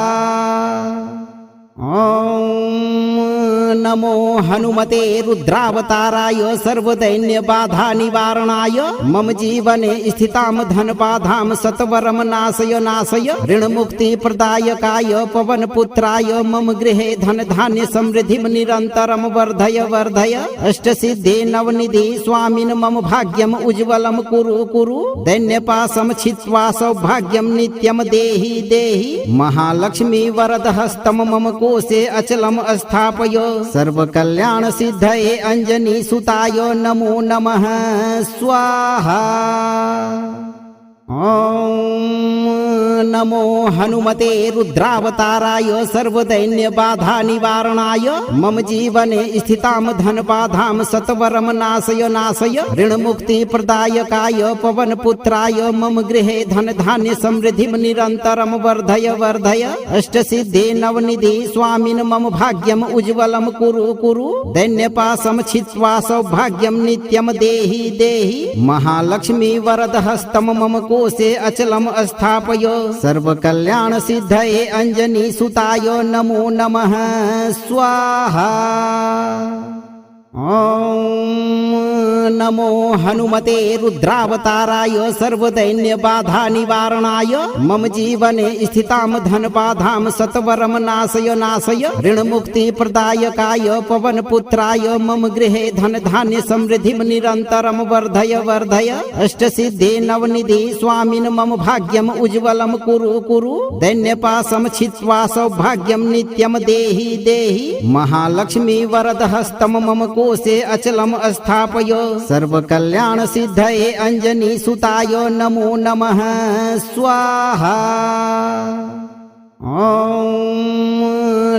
ॐ नमो हनुमते रुद्रावताराय सर्वदैन्यबाधानिवारणाय मम जीवने स्थितां धनबाधां सत्वरं नाशय नाशय ऋणमुक्तिप्रदायकाय पवनपुत्राय मम गृहे धनधान्य समृद्धिं निरन्तरं वर्धय वर्धय अष्टसिद्धि नवनिधि स्वामिन् मम भाग्यम् उज्ज्वलं कुरु कुरु दैन्यपाशं छित्त्वा सौभाग्यं नित्यं देहि देहि महालक्ष्मी वरदहस्तं मम कोशे अचलम् स्थापय सर्वकल्याण सिद्धये अंजनी सुताय नमो नमः स्वाहा। ॐ नमो हनुमते रुद्रावताराय सर्वदैन्यबाधानिवारणाय मम जीवने स्थितां धनबाधां सत्वरं नाशय नाशय ऋणमुक्तिप्रदायकाय पवनपुत्राय मम गृहे धनधान्य समृद्धिं निरन्तरं वर्धय वर्धय अष्टसिद्धि नवनिधि स्वामिन् मम भाग्यम् उज्ज्वलं कुरु कुरु दैन्यपाशं छित्त्वा सौभाग्यं नित्यं देहि देहि महालक्ष्मी वरदहस्तं मम कोशे अचलम् स्थापय सर्वकल्याण सिद्धये अंजनी सुताय नमो नमः स्वाहा। ॐ नमो हनुमते रुद्रावताराय सर्वदैन्यबाधानिवारणाय मम जीवने स्थितां धनबाधां सत्वरं नाशय नाशय ऋणमुक्तिप्रदायकाय पवनपुत्राय मम गृहे धनधान्य समृद्धिं निरन्तरं वर्धय वर्धय अष्टसिद्धि नवनिधि स्वामिन् मम भाग्यम् उज्ज्वलं कुरु कुरु दैन्यपाशं छित्त्वा सौभाग्यं नित्यं देहि देहि महालक्ष्मी वरदहस्तं मम कोशे अचलम् स्थापय सर्वकल्याण सिद्धये अंजनी सुताय नमो नमः स्वाहा। ॐ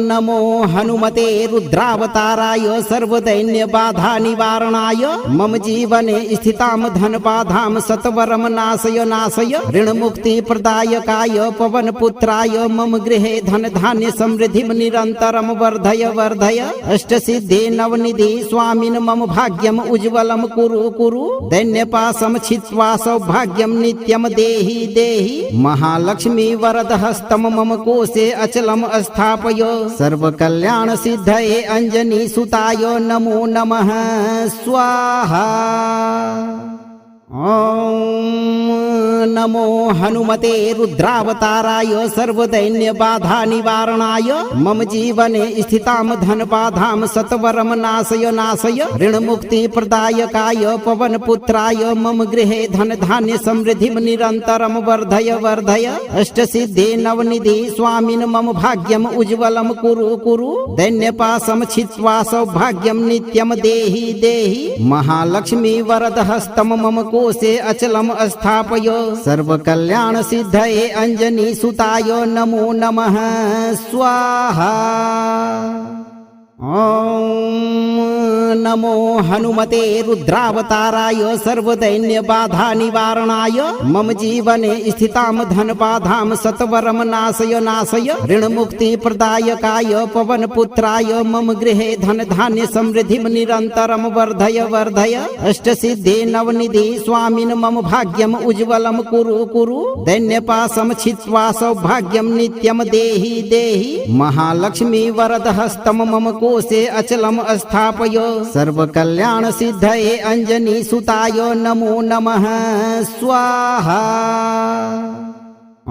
नमो हनुमते रुद्रावताराय सर्वदैन्यबाधानिवारणाय मम जीवने स्थितां धनबाधां सत्वरं नाशय नाशय ऋणमुक्तिप्रदायकाय पवनपुत्राय मम गृहे धनधान्य समृद्धिं निरन्तरं वर्धय वर्धय अष्टसिद्धि नवनिधि स्वामिन् मम भाग्यम् उज्ज्वलं कुरु कुरु दैन्यपाशं छित्त्वा सौभाग्यं नित्यं देहि देहि महालक्ष्मी वरदहस्तं मम कोशे अचलम् स्थापय सर्वकल्याण सिद्धये अंजनी सुताय नमो नमः स्वाहा। ॐ नमो हनुमते रुद्रावताराय सर्वदैन्यबाधानिवारणाय मम जीवने स्थितां धनबाधां सत्वरं नाशय नाशय ऋणमुक्तिप्रदायकाय पवनपुत्राय मम गृहे धनधान्य समृद्धिं निरन्तरं वर्धय वर्धय अष्टसिद्धि नवनिधि स्वामिन् मम भाग्यम् उज्ज्वलं कुरु कुरु दैन्यपाशं छित्त्वा सौभाग्यं नित्यं देहि देहि महालक्ष्मी वरदहस्तं मम कोशे अचलम् स्थापय सर्वकल्याण सिद्धये अंजनी सुताय नमो नमः स्वाहा। ॐ नमो हनुमते रुद्रावताराय सर्वदैन्यबाधानिवारणाय मम जीवने स्थितां धनबाधां सत्वरं नाशय नाशय ऋणमुक्तिप्रदायकाय पवनपुत्राय मम गृहे धनधान्य समृद्धिं निरन्तरं वर्धय वर्धय अष्टसिद्धि नवनिधि स्वामिन् मम भाग्यम् उज्ज्वलं कुरु कुरु दैन्यपाशं छित्त्वा सौभाग्यं नित्यं देहि देहि महालक्ष्मी वरदहस्तं मम कोशे अचलम् स्थापय सर्वकल्याण सिद्धये अंजनी सुताय नमो नमः स्वाहा। ॐ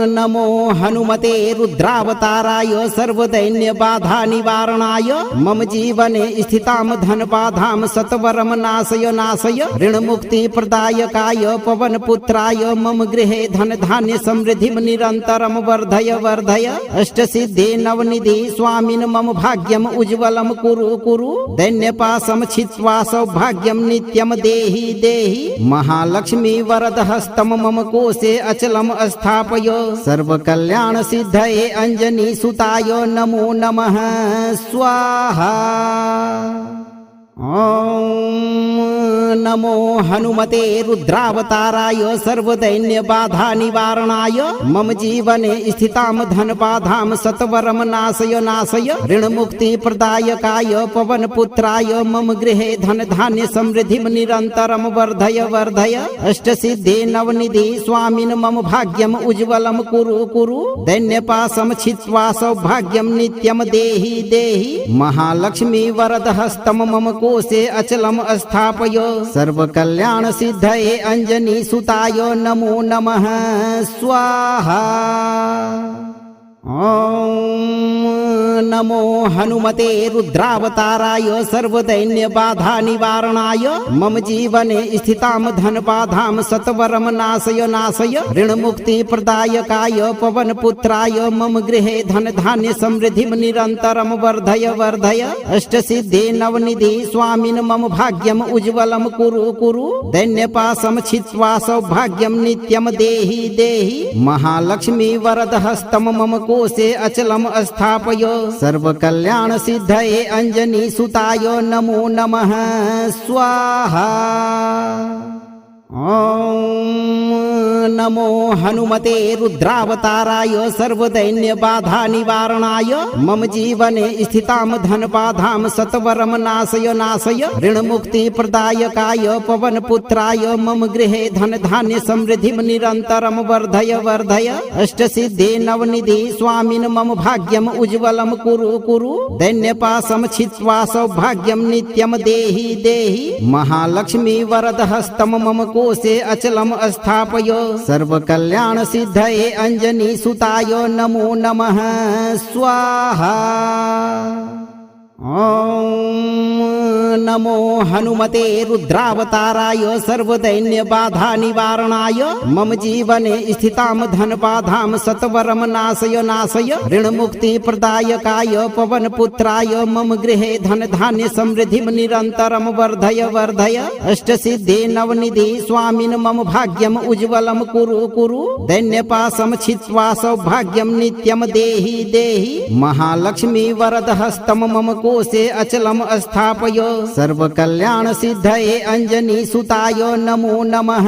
नमो हनुमते रुद्रावताराय सर्वदैन्य बाधा निवारणाय मम जीवने स्थितां धनबाधां सत्वरं नाशय नाशय ऋण मुक्ति प्रदायकाय पवन पुत्राय मम गृहे धन धान्य समृद्धिं निरन्तरं वर्धय वर्धय अष्ट सिद्धि नवनिधि स्वामिन् मम भाग्यम् उज्ज्वलं कुरु कुरु दैन्यपाशं छित्त्वा सौभाग्यं नित्यं देहि देहि महालक्ष्मी वरद हस्तं मम कोशे अचलम् स्थापय सर्वकल्याण सिद्धये अंजनी सुताय नमो नमः स्वाहा। ओम नमो हनुमते रुद्रावताराय सर्वदैन्य बाधा निवारणाय मम जीवने स्थितां धनबाधां सत्वरं नाशय नाशय ऋण मुक्ति प्रदायकाय पवन पुत्राय मम गृहे धन धान्य समृद्धिं निरन्तरं वर्धय वर्धय अष्ट सिद्धि नवनिधि स्वामिन् मम भाग्यम् उज्ज्वलं कुरु कुरु दैन्यपाशं छित्त्वा सौभाग्यं नित्यं देहि देहि महालक्ष्मी वरद हस्तं मम कोशे अचलम् स्थापय सर्वकल्याण सिद्धये अंजनी सुताय नमो नमः स्वाहा। ओम नमो हनुमते रुद्रावताराय सर्वदैन्य बाधा निवारणाय मम जीवने स्थितां धनबाधां सत्वरं नाशय नाशय ऋण मुक्ति प्रदायकाय पवन पुत्राय मम गृहे धन धान्य समृद्धिं निरन्तरं वर्धय वर्धय अष्ट सिद्धि नवनिधि स्वामिन् मम भाग्यम् उज्ज्वलं कुरु कुरु दैन्यपाशं छित्त्वा सौभाग्यं नित्यं देहि देहि महालक्ष्मी वरद हस्तं मम कोशे अचलम् स्थापय सर्वकल्याण सिद्धये अंजनी सुताय नमो नमः स्वाहा। ओम नमो हनुमते रुद्रावताराय सर्वदैन्य बाधा निवारणाय मम जीवने स्थितां धनबाधां सत्वरं नाशय नाशय ऋण मुक्ति प्रदायकाय पवन पुत्राय मम गृहे धन धान्य समृद्धिं निरन्तरं वर्धय वर्धय अष्ट सिद्धि नवनिधि स्वामिन् मम भाग्यम् उज्ज्वलं कुरु कुरु दैन्यपाशं छित्त्वा सौभाग्यं नित्यं देहि देहि महालक्ष्मी वरद हस्तं मम कोशे अचलम् स्थापय सर्वकल्याण सिद्धये अंजनी सुताय नमो नमः स्वाहा। ओम नमो हनुमते रुद्रावताराय सर्वदैन्य बाधा निवारणाय मम जीवने स्थितां धनबाधां सत्वरं नाशय नाशय ऋण मुक्ति प्रदायकाय पवन पुत्राय मम गृहे धन धान्य समृद्धिं निरन्तरं वर्धय वर्धय अष्ट सिद्धि नवनिधि स्वामिन् मम भाग्यम् उज्ज्वलं कुरु कुरु दैन्यपाशं छित्त्वा सौभाग्यं नित्यं देहि देहि महालक्ष्मी वरद हस्तं मम कोशे अचलम् स्थापय सर्वकल्याण सिद्धये अंजनी सुताय नमो नमः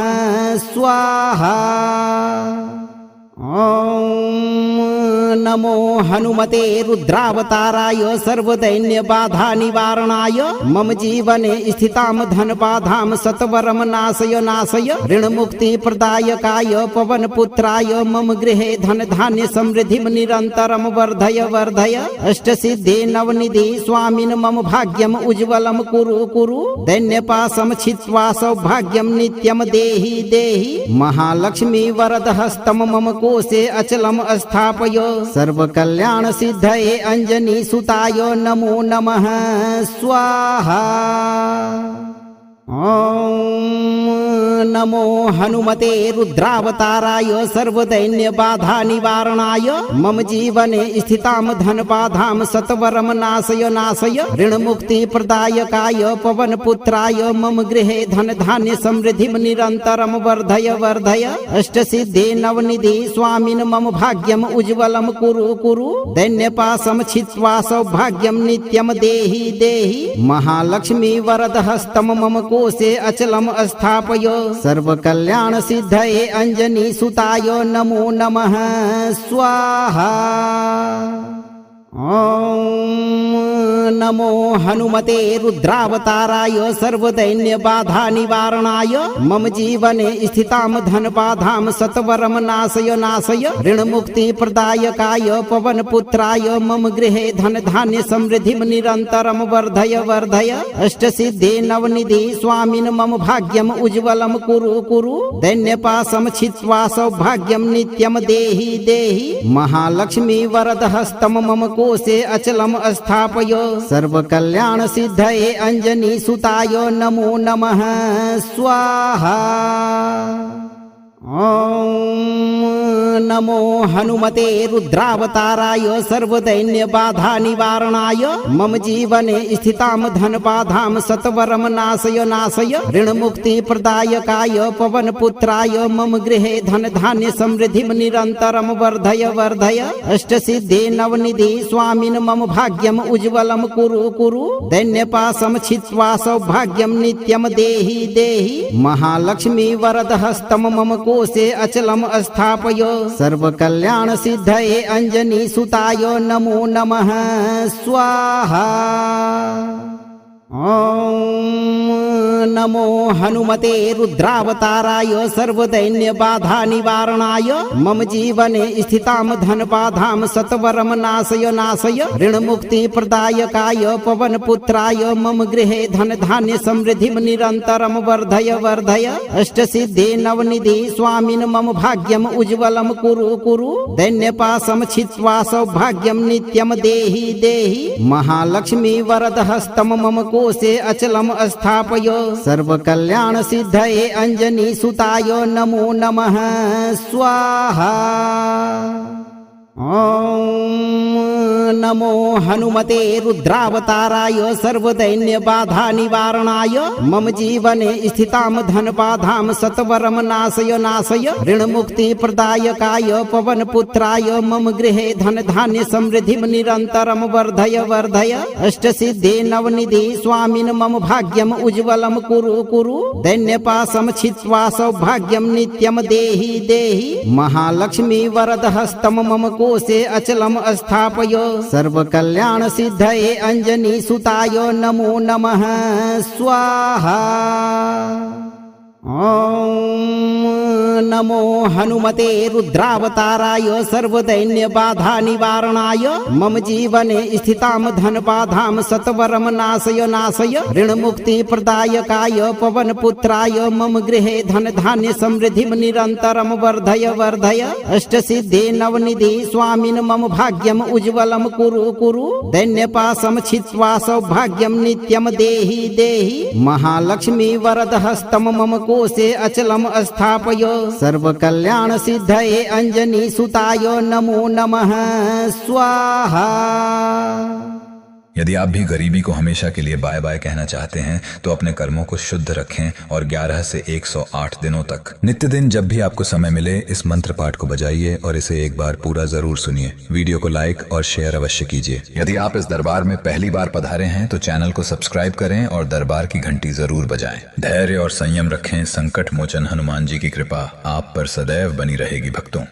स्वाहा। ओम नमो हनुमते रुद्रावताराय सर्वदैन्य बाधा निवारणाय मम जीवने स्थितां धनबाधां सत्वरं नाशय नाशय ऋण मुक्ति प्रदायकाय पवन पुत्राय मम गृहे धन धान्य समृद्धिं निरन्तरं वर्धय वर्धय अष्ट सिद्धि नवनिधि स्वामिन् मम भाग्यम् उज्ज्वलं कुरु कुरु दैन्यपाशं छित्त्वा सौभाग्यं नित्यं देहि देहि महालक्ष्मी वरद हस्तं मम कोशे अचलम् स्थापय सर्वकल्याण सिद्धये अंजनी सुताय नमो नमः स्वाहा। ओम नमो हनुमते रुद्रावताराय सर्वदैन्य बाधा निवारणाय मम जीवने स्थितां धनबाधां सत्वरं नाशय नाशय ऋण मुक्ति प्रदायकाय पवन पुत्राय मम गृहे धन धान्य समृद्धिं निरन्तरं वर्धय वर्धय अष्ट सिद्धि नवनिधि स्वामिन् मम भाग्यम् उज्ज्वलं कुरु कुरु दैन्यपाशं छित्त्वा सौभाग्यं नित्यं देहि देहि महालक्ष्मी वरद हस्तं मम कोशे अचलम् स्थापय सर्वकल्याण सिद्धये अंजनी सुताय नमो नमः स्वाहा। ओम नमो हनुमते रुद्रावताराय सर्वदैन्य बाधा निवारणाय मम जीवने स्थितां धन बाधां सत्वरं नाशय नाशय ऋण मुक्ति प्रदायकाय पवन पुत्राय मम गृहे धन धान्य समृद्धिं निरन्तरं वर्धय वर्धय अष्ट सिद्धि नवनिधि स्वामिन् मम भाग्यम् उज्ज्वलं कुरु कुरु दैन्यपाशं छित्त्वा सौभाग्यं नित्यं देहि देहि महालक्ष्मी वरद हस्तं मम कोशे अचलम् स्थापय सर्वकल्याण सिद्धये अंजनी सुताय नमो नमः स्वाहा। ॐ नमो हनुमते रुद्रावताराय सर्वदैन्य बाधा निवारणाय मम जीवने स्थितां धन बाधां सत्वरं नाशय नाशय ऋण मुक्ति प्रदायकाय पवन पुत्राय मम गृहे धन धान्य समृद्धिं निरन्तरं वर्धय वर्धय अष्ट सिद्धि नवनिधि स्वामिन् मम भाग्यम् उज्ज्वलं कुरु कुरु दैन्यपाशं छित्त्वा सौभाग्यं नित्यं देहि देहि महालक्ष्मी वरद हस्तं मम कोशे अचलम् स्थापय सर्वकल्याण सिद्धये अंजनी सुताय नमो नमः स्वाहा। ॐ नमो हनुमते रुद्रावताराय सर्वदैन्य बाधा निवारणाय मम जीवने स्थितां धन बाधां सत्वरं नाशय नाशय ऋण मुक्ति प्रदायकाय पवन पुत्राय मम गृहे धन धान्य समृद्धिं निरन्तरं वर्धय वर्धय अष्ट सिद्धि नवनिधि स्वामिन् मम भाग्यम् उज्ज्वलं कुरु कुरु दैन्यपाशं छित्त्वा सौभाग्यं नित्यं देहि देहि महालक्ष्मी वरद हस्तं मम कोशे अचलम् स्थापय सर्वकल्याण सिद्धये अंजनी सुताय नमो नमः स्वाहा। ॐ नमो हनुमते रुद्रावताराय सर्वदैन्य बाधा निवारणाय मम जीवने स्थितां धन बाधां सत्वरं नाशय नाशय ऋण मुक्ति प्रदायकाय पवन पुत्राय मम गृहे धन धान्य समृद्धिं निरन्तरं वर्धय वर्धय अष्ट सिद्धि नवनिधि स्वामिन् मम भाग्यम् उज्ज्वलं कुरु कुरु दैन्यपाशं छित्त्वा सौभाग्यं नित्यं देहि देहि महालक्ष्मी वरद हस्तं मम कोशे अचलम् स्थापय सर्वकल्याण सिद्धये अंजनी सुताय नमो नमः स्वाहा। ॐ नमो हनुमते रुद्रावताराय सर्वदैन्य बाधा निवारणाय मम जीवने स्थितां धन बाधां सत्वरं नाशय नाशय ऋण मुक्ति प्रदायकाय पवन पुत्राय मम गृहे धन धान्य समृद्धिं निरन्तरं वर्धय वर्धय अष्ट सिद्धि नवनिधि स्वामिन् मम भाग्यम् उज्ज्वलं कुरु कुरु दैन्यपाशं छित्त्वा सौभाग्यं नित्यं देहि देहि महालक्ष्मी वरद हस्तं मम कोशे अचलम् स्थापय सर्वकल्याण सिद्धये अंजनी सुताय नमो नमः स्वाहा। यदि आप भी गरीबी को हमेशा के लिए बाय बाय कहना चाहते हैं तो अपने कर्मों को शुद्ध रखें और 11 से 108 दिनों तक नित्य दिन जब भी आपको समय मिले इस मंत्र पाठ को बजाइए और इसे एक बार पूरा जरूर सुनिए। वीडियो को लाइक और शेयर अवश्य कीजिए। यदि आप इस दरबार में पहली बार पधारे हैं तो चैनल को सब्सक्राइब करें और दरबार की घंटी जरूर बजाएं। धैर्य और संयम रखें। संकट मोचन हनुमान जी की कृपा आप पर सदैव बनी रहेगी भक्तों।